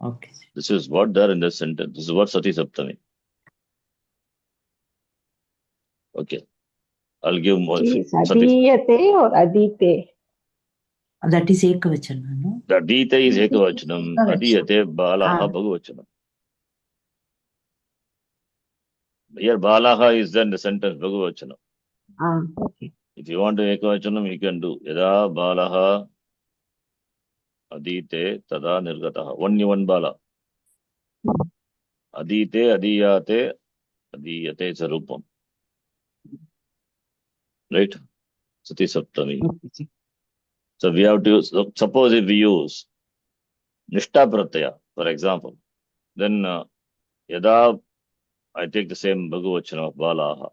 Okay.
This is what there in this sentence. This is what Sati Saptami. Okay. I'll give more.
Is
Sati.
adiyate or adite?
That is Ekavachana, no?
The Dita is Ekavachanam.
Ekavachanam.
Adiyate Balaha
Ah.
Bhagavachanam. Here Balaha is then the sentence Bhagavachanam.
Okay.
If you want to Ekavachanam, you can do. Yada Balaha Adite Tada Nirgataha. Only one Bala. Adite, Adiyate, Adiyate is a Rupam. Right? Sati Saptami.
Okay.
So we have to use, suppose if we use Nishta Pratyaya, for example, then Yada, I take the same Bhagavachana of Balaha.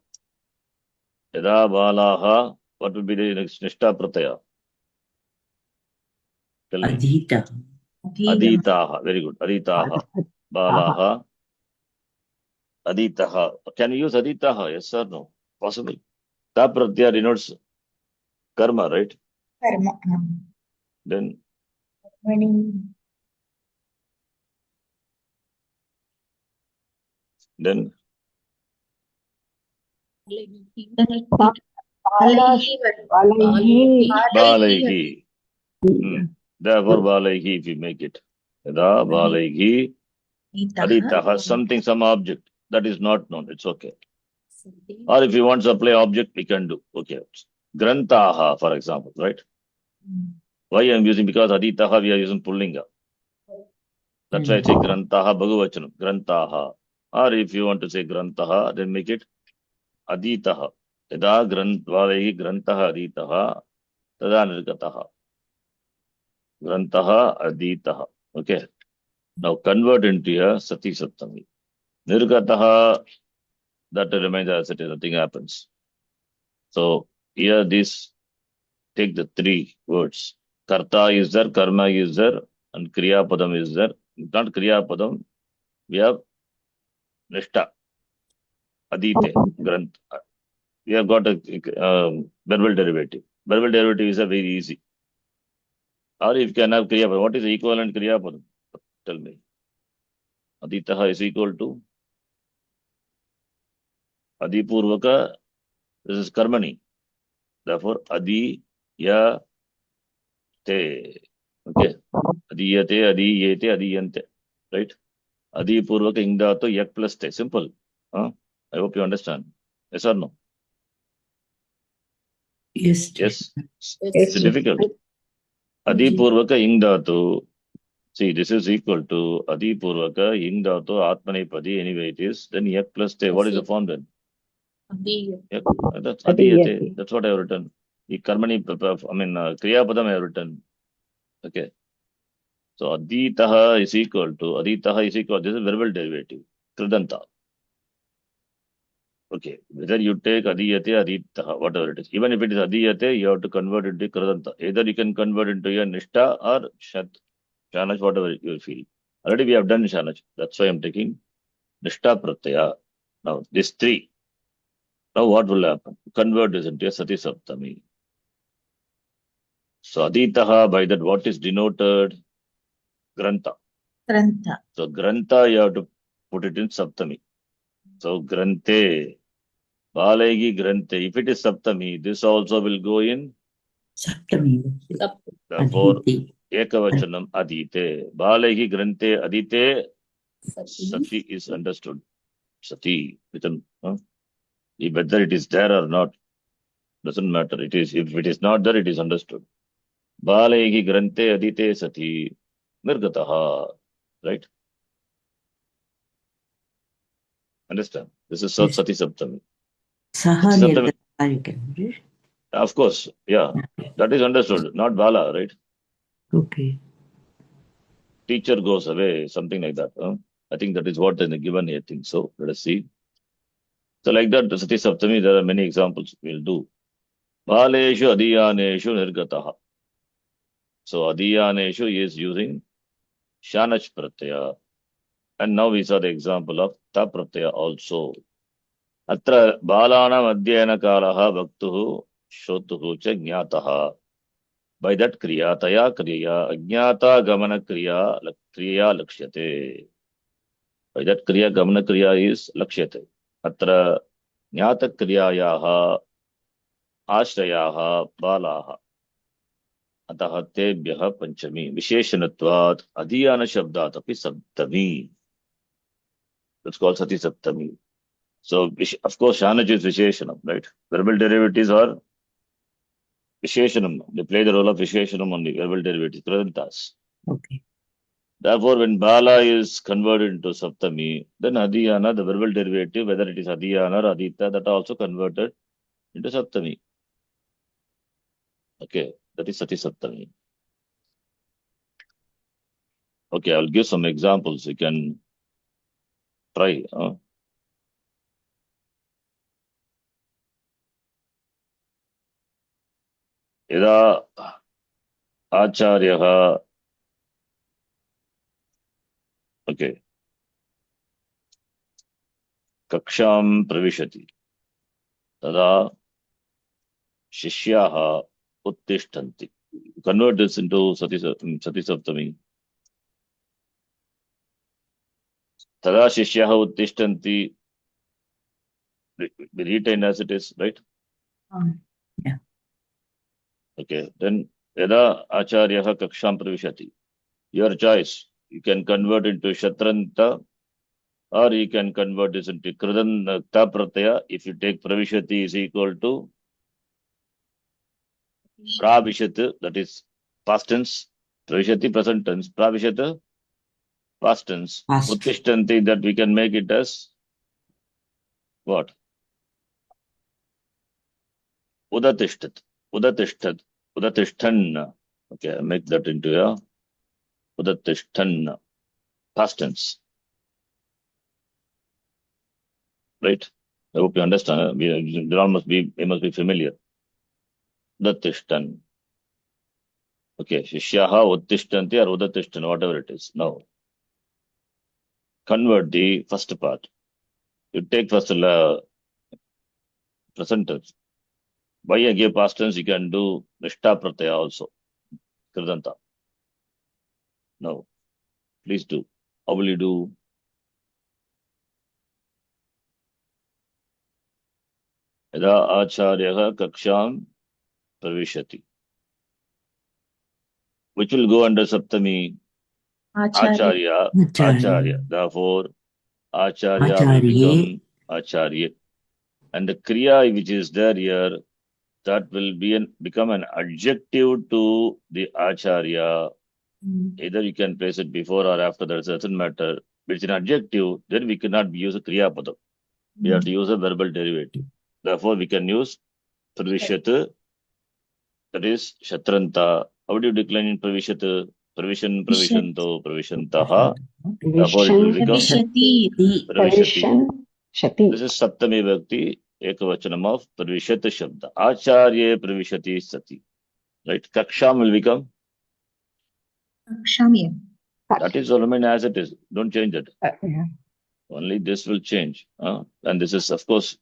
Yada Balaha, what will be the next Nishta Pratyaya? Tell me.
Adhita.
Aditaha. Very good. Aditaha. Balaha. Aditaha. Can you use Aditaha? Yes or no? Possible. Ta Pratyaya denotes karma, right?
Karma.
Then
Meaning
then
then it Alaihi.
Alaihi.
Balaihi. Therefore Balaihi if you make it. Yada Balaihi. Aditaha. Something, some object that is not known. It's okay. Or if you want to apply object, we can do. Okay. Grantaha, for example, right? Why I am using? Because Aditaha we are using Pullinga. That's why I say Grantaha Bhagavachanam. Grantaha. Or if you want to say Grantaha, then make it Aditaha. Yada Valehi Grantaha Aditaha. Tada Nirgataha. Grantaha Aditaha. Okay. Now convert into a Sati Saptami. Nirgataha, that remains as it is, nothing happens. So here this, take the three words. Karta is there, karma is there, and Kriya Padam is there. Not Kriya Padam, we have Nishta, Adite, Grant. We have got a verbal derivative. Verbal derivative is a very easy. Or if you can have Kriya Padam, what is the equivalent Kriya Padam? Tell me. Aditaha is equal to Adipurvaka, this is Karmani. Therefore, Adi, Ya, Te. Okay. Adiyate, Adiyete, Adiyante. Right? Adi Purvaka Ingdato Yak plus Te. Simple. I hope you understand. Yes or no?
Yes.
Yes.
Yes.
It's difficult. Adi Purvaka Ingdato. See, this is equal to Adi Purvaka Ingdato Atmanepadi. Anyway, it is. Then Yak plus Te. What is the form then? Yak. That's Adiyate. That's what I have written. The Karmani, Kriya Padam I have written. Okay. So Aditaha is equal to, this is verbal derivative. Kridanta. Okay. Whether you take Adiyate, Aditaha, whatever it is. Even if it is Adiyate, you have to convert it into Kridanta. Either you can convert into a Nishta or Shanaj, whatever you feel. Already we have done Shanaj. That's why I'm taking Nishta Pratyaya. Now, these three. Now what will happen? Convert this into a Sati Saptami. So aditaha, by that what is denoted? Grantha.
Grantha.
So grantha, you have to put it in saptami. So grante, balegi grante. If it is saptami, this also will go in.
Saptami.
Therefore,
Aditi.
ekavachanam adite. Balegi grante adite.
Sati.
Sati is understood. Sati. Whether it is there or not, doesn't matter. It is, if it is not there, it is understood. Balegi grante adite sati. Nirgataha. Right? Understand? This is
Yes.
Sati Saptami.
Saha
Sati Saptami.
nirgata, you can read.
Of course, yeah. That is understood. Not Bala, right?
Okay.
Teacher goes away, something like that. I think that is what is given here. I think so. Let us see. So like that, Sati Saptami, there are many examples we'll do. Baleshu Adiyaneshu Nirgataha. So Adiyaneshu is using Shanach Pratyaya. And now we saw the example of Ta Pratyaya also. Atra Balanam Adhyayana Kalaha Bhaktuhu Shotuhu Cha Jnataha. By that kriya, taya kriya, ajnata gamana kriya, kriya lakshyate. By that kriya, gamana kriya is lakshyate. Atra jnata kriyayaha ashrayaha balaha. Atah tebhyah panchami. Visheshanatvat adhiyana shabdat api saptami. That's called sati saptami. So, of course, Shanaj is Visheshanam, right? Verbal derivatives are Visheshanam. They play the role of Visheshanam on the verbal derivatives, Kradantas.
Okay.
Therefore, when Bala is converted into Saptami, then Adhyana, the verbal derivative, whether it is Adhyana or Adita, that also converted into Saptami. Okay, that is Sati Saptami. Okay, I'll give some examples. You can try. Yada Acharyaha, okay, Kaksham Pravishati. Tada Shishyaha Uttishtanti. Convert this into Sati Saptami. Tada Shishyaha Uttishtanti. We retain as it is, right?
Yeah.
Okay, then Yada Acharyaha Kaksham Pravishati. Your choice. You can convert into Shatranta or you can convert this into Kridan Ta Pratyaya. If you take Pravishati is equal to Pravishat, that is past tense. Pravishati present tense. Pravishat past tense.
Past.
Uttishtanti, that we can make it as what? Udatishtat. Udatishtat. Udatishtan. Okay, I make that into a Udatishtan. Past tense. Right? I hope you understand. They must be familiar. Udatishtan. Okay, Shishyaha Uttishtanti or Udatishtan, whatever it is. Now, convert the first part. You take first present tense. Why I give past tense, you can do Nishta Pratyaya also. Kridanta. Now, please do. How will you do? Yada Acharyaha Kaksham Pravishati. Which will go under Saptami?
Acharya.
Acharya. Therefore, Acharya will become Acharya. And the Kriya which is there here, that will become an adjective to the Acharya. Either you can place it before or after, that doesn't matter. But it's an adjective, then we cannot use a Kriya Padam. We have to use a verbal derivative. Therefore, we can use Pravishat, that is Shatranta. How do you decline in Pravishat? Pravishanto, Pravishantaha. Therefore, it will become
Pravishati.
Pravishati.
Shati.
This is Saptami Bhakti, Ekavachanam of Pravishat Shabda. Acharya Pravishati Sati. Right? Kaksham will become?
Akshamya.
That is remain as it is. Don't change it.
Yeah.
Only this will change. And this is, of course,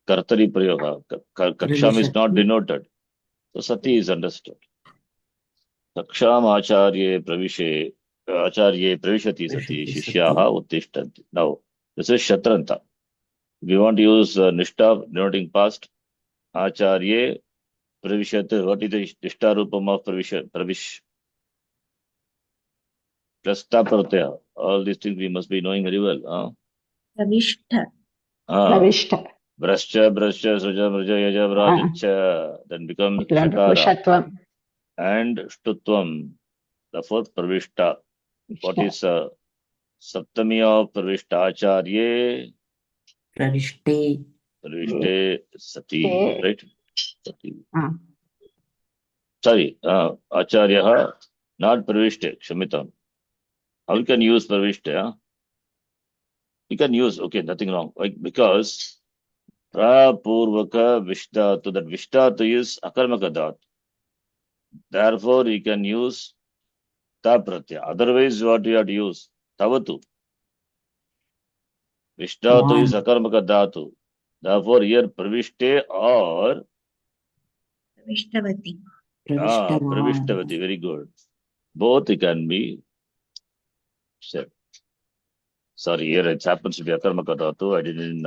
Kartari Prayoga. Kaksham is not denoted. So Sati is understood. कक्षाम् आचार्ये प्रविशति सति शिष्याः उत्तिष्ठन्ति. Now, this is Shatranta. If you want to use Nishta denoting past, Acharye Pravishat, what is the Nishta Rupam of Pravish? Prastha Pratyaya. All these things we must be knowing very well.
प्रविष्ट
Pravishta.
Brascha, Suja, Braja, Yaja, Vrajacha. Then becomes Shakara.
Pushatvam.
And Shtutvam. The fourth Pravishta. What is Saptami of Pravishta? Acharye
Pravishte.
Pravishte Sati. Right? Sati. Sorry, Acharya, not Pravishte, Kshamitam. How you can use Pravishte? You can use, okay, nothing wrong. Because Prapurvaka Vishtatu, that Vishtatu is Akarmaka Dhat. Therefore, you can use Ta Pratya. Otherwise, what you have to use? Tavatu. Vishtatu is Akarmaka Dhatu. Therefore, here Pravishte or
प्रविष्टवती
Pravishtavati. Very good. Both it can be said. Sorry, here it happens to be Akarmaka Dhatu. I didn't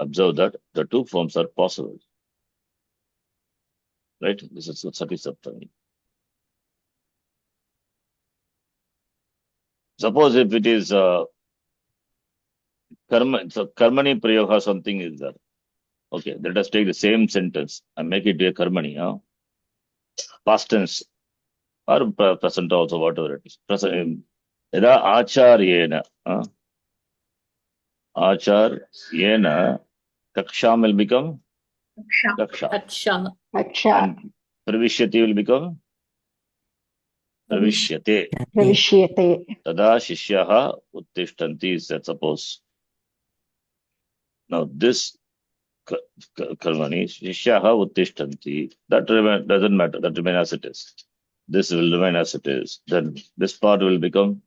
observe that. The two forms are possible. Right? This is Sati Saptami. Suppose if it is Karma, so Karmani Prayoga, something is there. Okay, let us take the same sentence and make it a Karmani. Past tense or present also, whatever it is. Present. Yada Acharyena. Acharyena. Kaksham will become Kaksha.
कक्षा
Aksha.
And Pravishyati will become Pravishyate.
Pravishyate.
Tada Shishyaha Uttishtanti is that, suppose. Now this Karmani, Shishyaha Uttishtanti, that doesn't matter. That remains as it is. This will remain as it is. Then this part will become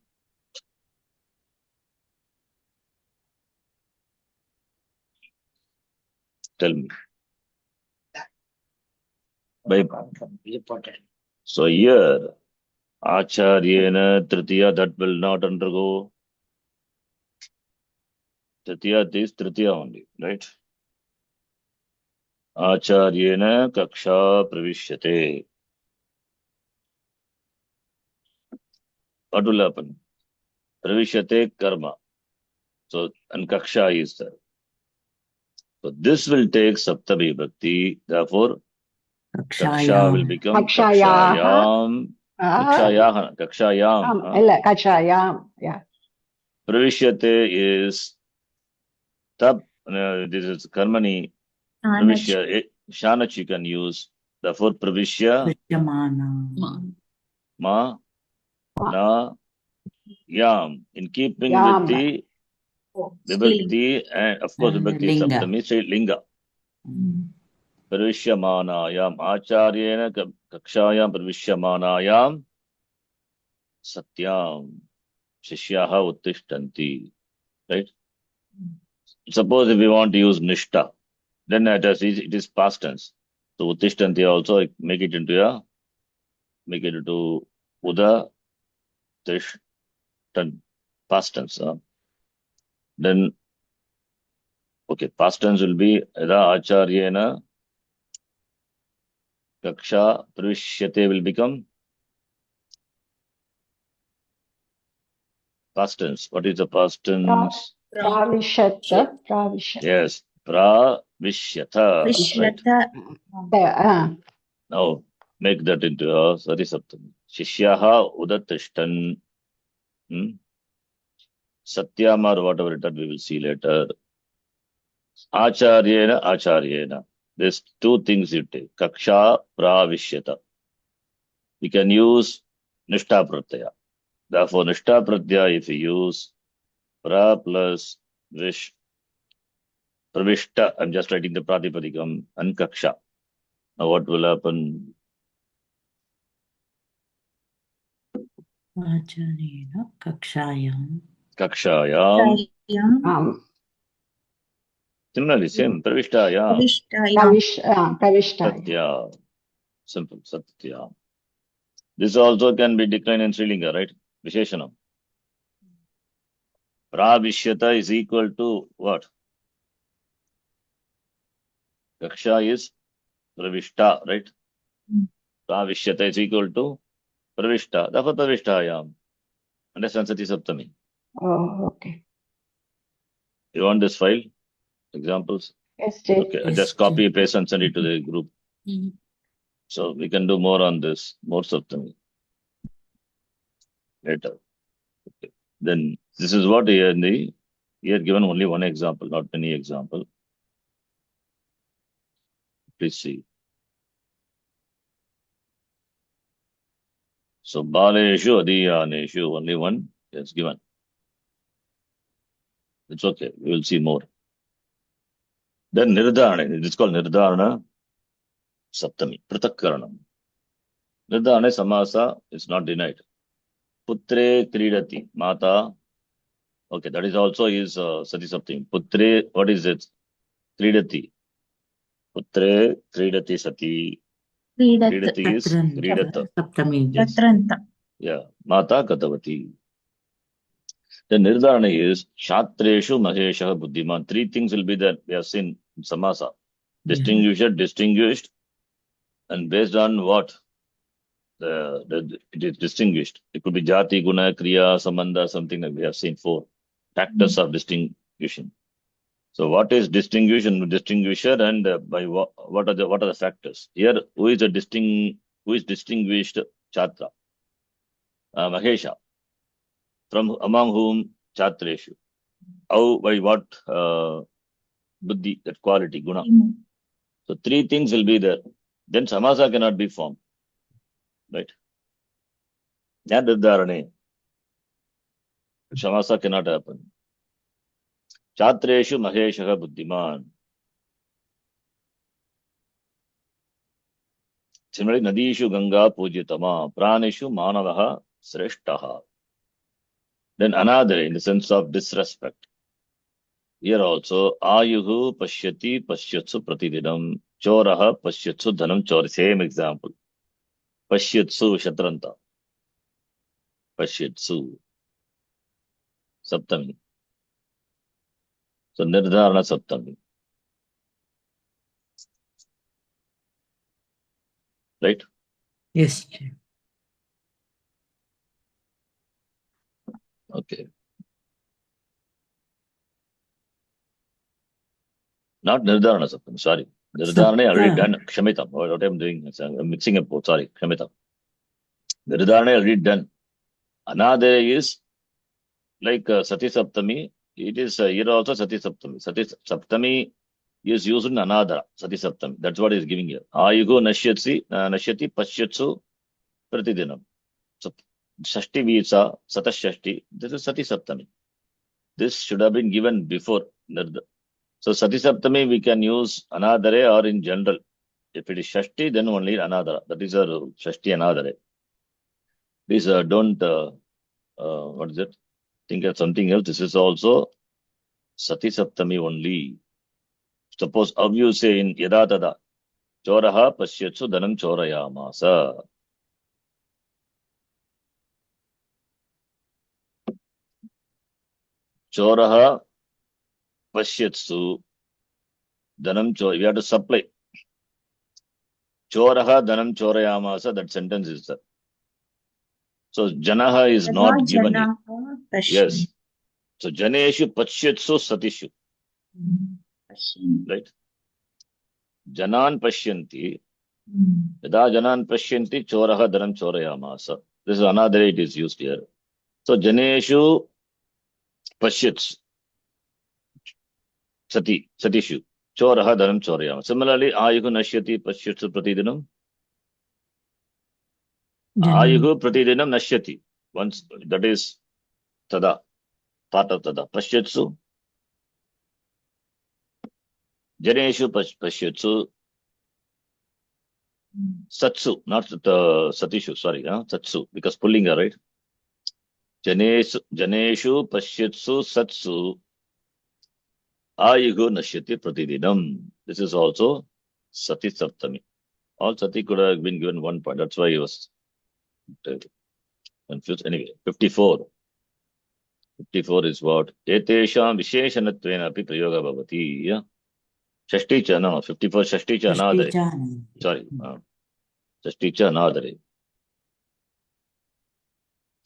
tell me. So here, Acharyena Tritiya, that will not undergo. Tritiya is Tritiya only, right? Acharyena Kaksha Pravishyate. What will happen? Pravishyate Karma. So, and Kaksha is there. So this will take Saptami Bhakti. Therefore, Kaksha will become
Kakshayaha.
Kakshayam. Kakshayam.
Illa Kachayam. Yeah.
Pravishyate is Tab. This is Karmani. Pravishya. Shanach you can use. Therefore, Pravishya. Ma. Na. Yam. In keeping
Yam.
with the Vibhakti and of course Vibhakti is
Linga.
Saptami, say Linga. Pravishyamānāyam Acharyena Kakshāyam Pravishyamānāyam Satyam Shishyaha Uttishtanti. Right? Suppose if we want to use Nishta, then it is past tense. So Uttishtanti also make it into Uda Tishtan, past tense. Then, okay, past tense will be Yada Acharyena Kaksha Pravishyate will become past tense. What is the past tense?
Pravishyata. Pravishyata.
Yes, Pravishyata. Right? Now, make that into a Sati Saptami. Shishyaha Udatishtan. Satyam or whatever it is, we will see later. Acharyena. There's two things you take. Kaksha Pravishyata. We can use Nishta Pratyaya. Therefore, Nishta Pratyaya, if you use Pra plus Vish, Pravishta, I'm just writing the Pratipadikam, and Kaksha. Now, what will happen?
Acharyena Kakshayam.
Kakshayam. Similarly, same. Pravishtayam.
Pravishta.
Satya. Simple. Satya. This also can be declined in Srilinga, right? Visheshanam. Pravishyata is equal to what? Kaksha is pravishta, right? Pravishyata is equal to pravishta. Therefore, pravishtayam. Understand Sati Saptami.
Oh, okay.
You want this file? Examples?
Yes, Jay.
Okay, I
Yes,
just copy, paste and send it to the group.
Mhm.
So we can do more on this, more Saptami later. Okay. Then this is what here given only one example, not many example. Please see. So Baleshu Adiyaneshu, only one is given. It's okay. We will see more. Then Nirdhana, it is called Nirdhana Saptami, Pratakkaranam. Nirdhana Samasa is not denied. Putre Kridati, Mata. Okay, that is also is Sati Saptami. Putre, what is it? Kridati. Putre Kridati Sati.
क्रीडत्
Kridati is Kridata.
Saptami.
Yes.
तत्रन्त
Yeah. Mata Katavati. The Nirdhana is Shatreshu Mahesha Buddhiman. Three things will be there. We have seen in Samasa. Distinguished, distinguished, and based on what? It is distinguished. It could be Jati, Guna, Kriya, Sambandha, something like we have seen four factors of distinguishing. So what is distinguishing, distinguisher, and by what are the factors? Here, who is distinguished Chatra? Mahesha. From among whom Chatreshu. How, by what buddhi, that quality, guna. So three things will be there. Then samasa cannot be formed. Right? Nyadadharane. Samasa cannot happen. Chatreshu maheshaha buddhiman. Similarly, nadishu ganga pujitama. Praneshu manavaha sreshtaha. Then another, in the sense of disrespect. Here also, ayuhu pashyati pashyatsu pratidinam. Choraha pashyatsu dhanam chor. Same example. Pashyatsu shatranta. Pashyatsu. Saptami. So Nirdharana Saptami. Right?
Yes.
Okay. Not Nirdharana Saptami, sorry. Nirdharana already done. Kshamitam. What I'm doing is I'm mixing up both. Sorry, Kshamitam. Nirdharana already done. Another is like Sati Saptami. It is here also Sati Saptami. Sati Saptami is used in another Sati Saptami. That's what is giving here. Ayugo Nashyati Pashyatsu Pratidinam. So Shashti Visa, Satashashti. This is Sati Saptami. This should have been given before Nirdharana. So Sati Saptami we can use Anadare or in general. If it is Shashti, then only Anadara. That is a Shashti Anadare. Please don't, what is it? Think of something else. This is also Sati Saptami only. Suppose how you say in Yada Tada, Choraha Pashyatsu Dhanam Chorayamasa. Choraha Pashyatsu Dhanam Chor. We have to supply. Choraha Dhanam Chorayamasa. That sentence is there. So Janaha is not given here. Yes. So Janeshu Pashyatsu Satishu. Right? Janan Pashyanti. Yada Janan Pashyanti Choraha Dhanam Chorayamasa. This is another it is used here. So Janeshu Pashyats Satishu. Choraha Dhanam Chorayamasa. Similarly, Ayuhu Nashyati Pashyatsu Pratidinam. Ayuhu Pratidinam Nashyati. Once that is Tada. Part of Tada. Pashyatsu. Janeshu Pashyatsu. Satsu. Not Satishu. Sorry. Satsu. Because pulling her, right? Janeshu Pashyatsu Satsu. Ayuhu Nashyati Pratidinam. This is also Sati Saptami. All Sati could have been given one point. That's why he was Confused. Anyway, 54. 54 is what? Etesham visheshanattvena api prayoga bhavati. Yeah. Shashti cha, no, 54 Shashti cha anadare.
षष्टिचानन्ति
Sorry. Shashti cha anadare.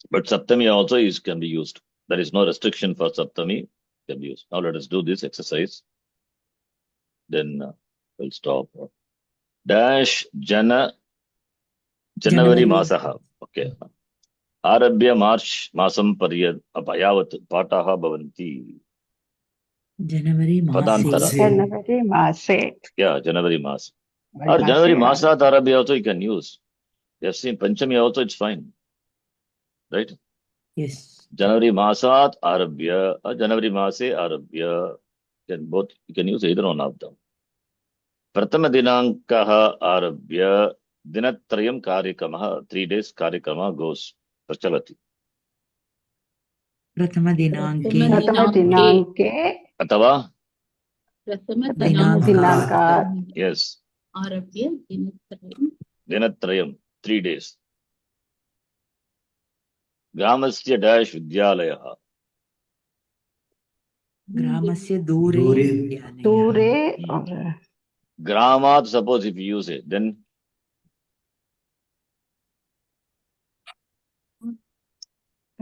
But Saptami also can be used. There is no restriction for Saptami. Can be used. Now let us do this exercise. Then we'll stop. Dash January
January
masaha. Okay. Arabhya March masam yavat pataha bhavanti.
January
Padantara.
मासे
January Mase.
Yeah, January mas. Or January masat Arabhya also you can use. You have seen Panchami also, it's fine. Right?
Yes
January masat Arabhya or January mase Arabhya. You can use either one of them. Prathama dinankaha Arabhya dinatrayam karyakramah, 3 days karyakramah goes. Prachalati.
प्रथमदिनाङ्के
प्रथमदिनाङ्के
Atava?
दिनाङ्कात्
Yes.
आरभ्य दिनत्रयम्
Dinatrayam, 3 days. Gramasya dash vidyalayaha.
ग्रामस्य दूरे विद्यालयः
दूरे और
Gramat, suppose if you use it, then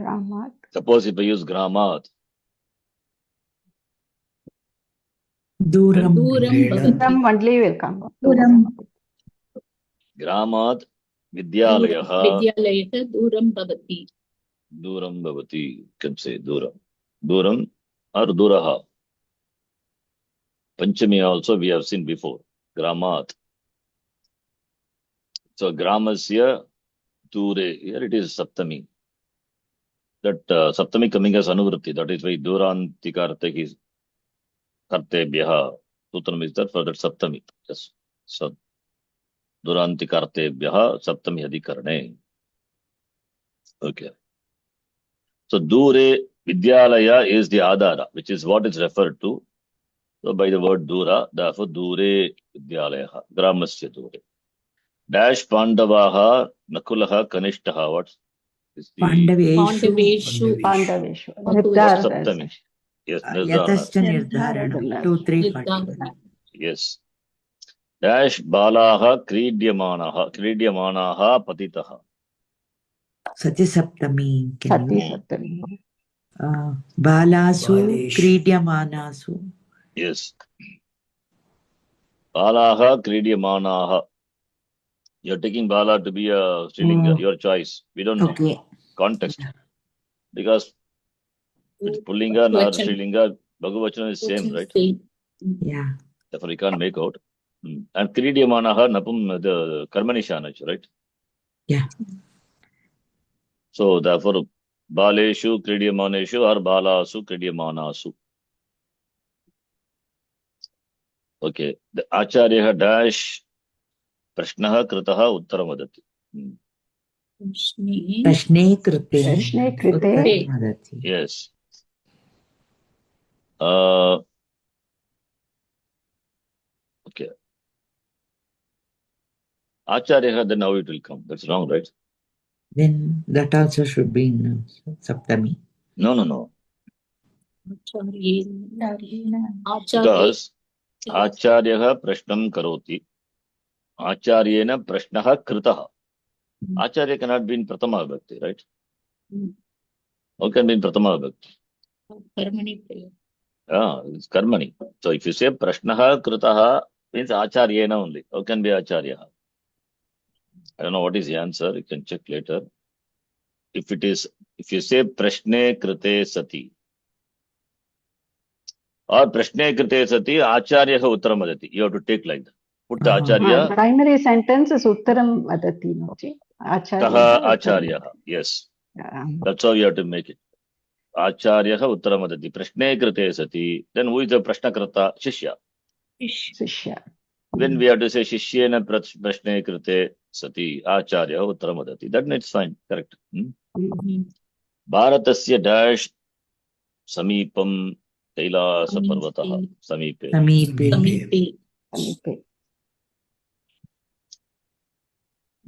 ग्रामात्
suppose if I use gramat,
दूरं
दूरं भवति
दूरं only will come.
दूरं
gramat vidyalayah
विद्यालयः दूरं भवति
duram bhavati. Can say duram. Duram or duraha. Panchami also we have seen before. Gramat. So gramasya dure. Here it is Saptami. That Saptami coming as anuvritti. That is why durantikarte is kartebhyaha. Sutram is that for that Saptami. Yes. So durantikartebhyaha Saptami adhikarane. Okay. So dure vidyalaya is the adara, which is what is referred to. So by the word dura, therefore dure vidyalaya, gramasya dure. Dash pandavaha nakulaha kanishtaha. What is the
पाण्डवेषु
पाण्डवेषु
पाण्डवेषु निर्धार
Saptami? Yes,
यतश्च
nirdhana.
निर्धारणं
निर्धारणं
2 3
निर्धारणं
Yes. Dash balaha kridyamanaha patitaha.
सतिसप्तमी
सति सप्तमी
बालासु क्रीड्यमानासु
Yes. Balaha kridyamanaha. You're taking bala to be a Strilinga, your choice. We don't know.
Okay
Context. Because it's Pullinga, not Strilinga, Bhagavachana is same, right?
या
Therefore, we can't make out. And Kridyamanaha Napum, the Karmani Shanach, right?
या
So, therefore, Baleshu Kridyamaneshu or Balasu Kridyamanasu. Okay. The Acharya dash Prashnaha Kritaha Uttaram Vadati.
प्रश्ने कृते
प्रश्ने कृते
उत्तरं वदति
Yes. Okay. Acharya, then now it will come. That's wrong, right?
then that also should be in saptami
No.
आचार्येण
Because Acharya Prashnam Karoti. Acharyena Prashnaha Kritaha. Acharya cannot be in Pratama Bhakti, right? How can be in Pratama Bhakti?
कर्मणि प्रयोग
It's Karmani. So if you say Prashnaha Kritaha, means Acharyena only. How can be Acharya? I don't know what is the answer. You can check later. If you say Prashne Krite Sati, or Prashne Krite Sati, Acharya Uttaram Vadati. You have to take like that. Put the Acharya.
primary sentence is Uttaram Vadati. No?
Taha Acharya. Yes.
Yeah.
That's how you have to make it. Acharya Uttaram Vadati. Prashne Krite Sati. Then who is the Prashnakrata? Shishya.
Shishya.
When we have to say Shishyena Prashne Krite Sati, Acharya Uttaram Vadati. That it's fine. Correct. Bharatasya dash Samipam Kailasa Parvataha. Samipe.
समीपे
समीपे
समीपे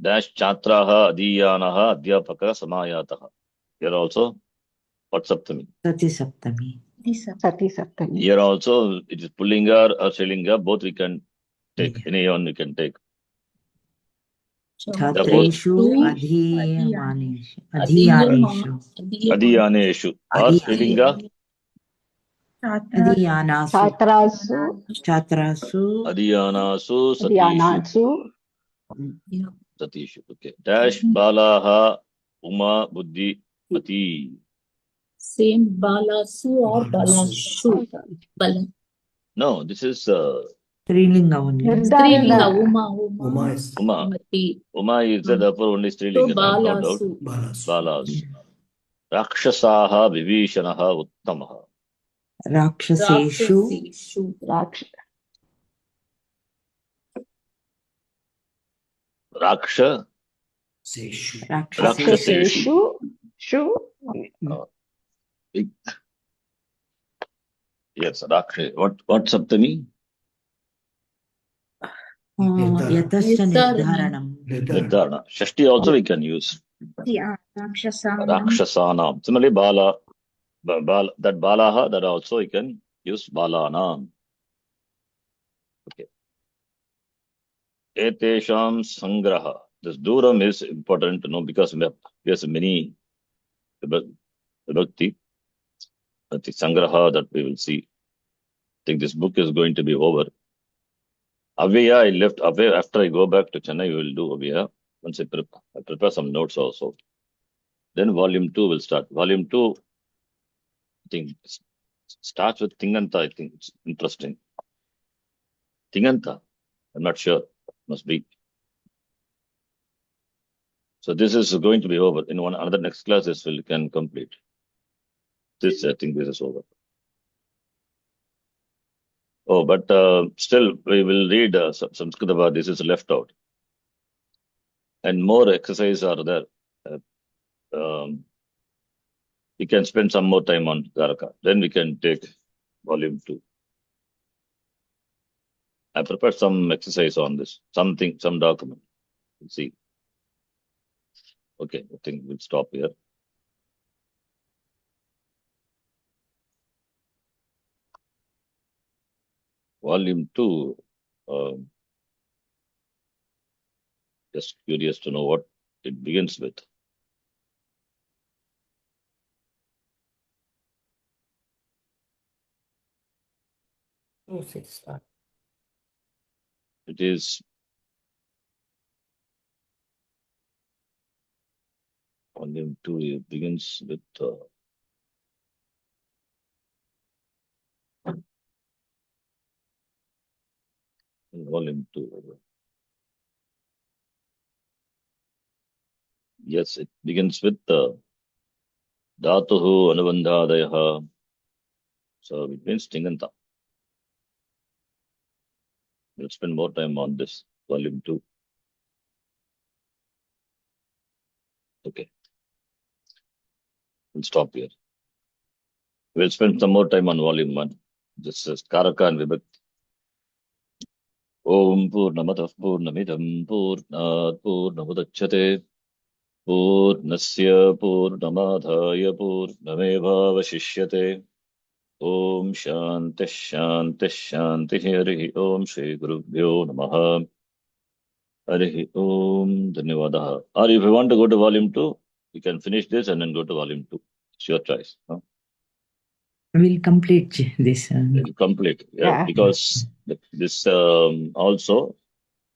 dash chatraha adiyanaha adhyapaka samayataha. Here also, what Saptami?
Sati Saptami.
Sati Saptami.
Here also, it is Pullinga or Strilinga, both we can take.
Yeah.
Any one we can take.
Chhatreshu adhiyamaneshu. Adhiyaneshu.
Adiyaneshu or Strilinga.
Adhiyanasu.
Chatrasu.
Chatrasu.
Adiyanasu satishu.
Adhyanasu.
Satishu. Okay. Dash balaha uma buddhi mati.
Same Balasu or Balashu. Bala.
No, this is
Strilinga only.
Strilinga,
Nirdana.
Uma.
Uma.
Mati.
Uma is the therefore only
So
Strilinga, no doubt.
Balasu.
Balas. Rakshasaha vibhishanaha uttamaha.
Rakshaseshu.
Rakshaseshu.
Raksha.
Rakshaseshu. Shu.
Yes, Raksha. What Saptami?
Yatasya nirdharanam.
Nirdhana. Shashti also we can use. Rakshasanam. Similarly, Bala. That Balaha, that also we can use Balanam. Okay. Etesham Sangraha. This Duram is important to know because we have many Vibhakti. The Sangraha that we will see. I think this book is going to be over. Avya, I left Avya. After I go back to Chennai, we will do Avya. Once I prepare some notes also. Then volume 2 will start. Volume 2, I think, starts with Tinganta. I think it's interesting. Tinganta, I'm not sure. Must be. So this is going to be over. In another next class, this will can complete. This, I think, this is over. Oh, but still, we will read Samskritaba. This is left out. And more exercises are there. We can spend some more time on Karaka. Then we can take volume 2. I prepared some exercise on this. Some document. We'll see. Okay, I think we'll stop here. Volume 2. Just curious to know what it begins with. It is volume 2. It begins with volume 2. Yes, it begins with Dhatuhu Anubandhadayaha. So it means Tinganta. We'll spend more time on this, volume 2. Okay. We'll stop here. We'll spend some more time on volume 1. This is Karaka and Vibhakti. Om Purnamatav Purnamidam Purnat Purnamudachyate Purnasya Purnamadhaya Purnameva Vashishyate Om Shanti Shanti Shanti Harihi Om Shri Gurubhyo Namaha Harihi Om Dhanyavadaha. Or if you want to go to volume 2, you can finish this and then go to volume 2. It's your choice. Huh?
We'll complete this.
We'll complete. Yeah. Because this also,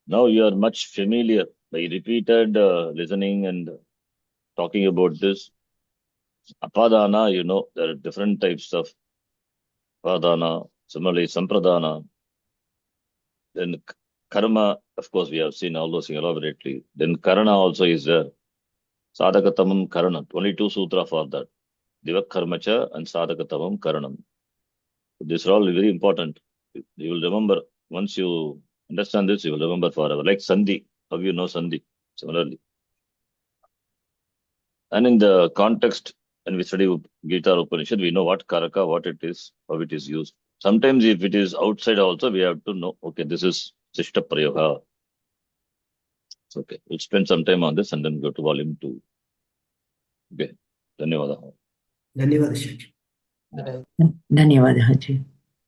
now you are much familiar by repeated listening and talking about this. Apadana, you know, there are different types of Apadana, similarly Sampradana. Then Karma, of course, we have seen all those things elaborately. Then Karana also is there. Sadhakatamam Karana, 22 sutra for that. Divak Karmacha and Sadhakatamam Karanam. These are all very important. You will remember, once you understand this, you will remember forever. Like Sandhi, how you know Sandhi, similarly. And in the context, when we study Gita or Upanishad, we know what Karaka, what it is, how it is used. Sometimes if it is outside also, we have to know, okay, this is Sishta Prayoga. Okay, we'll spend some time on this and then go to volume 2. Okay, धन्यवादः.
धन्यवाद शिक्षक.
धन्यवादः जी.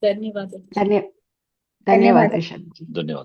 धन्यवाद.
धन्यवाद ऋषभ जी.
धन्यवादः.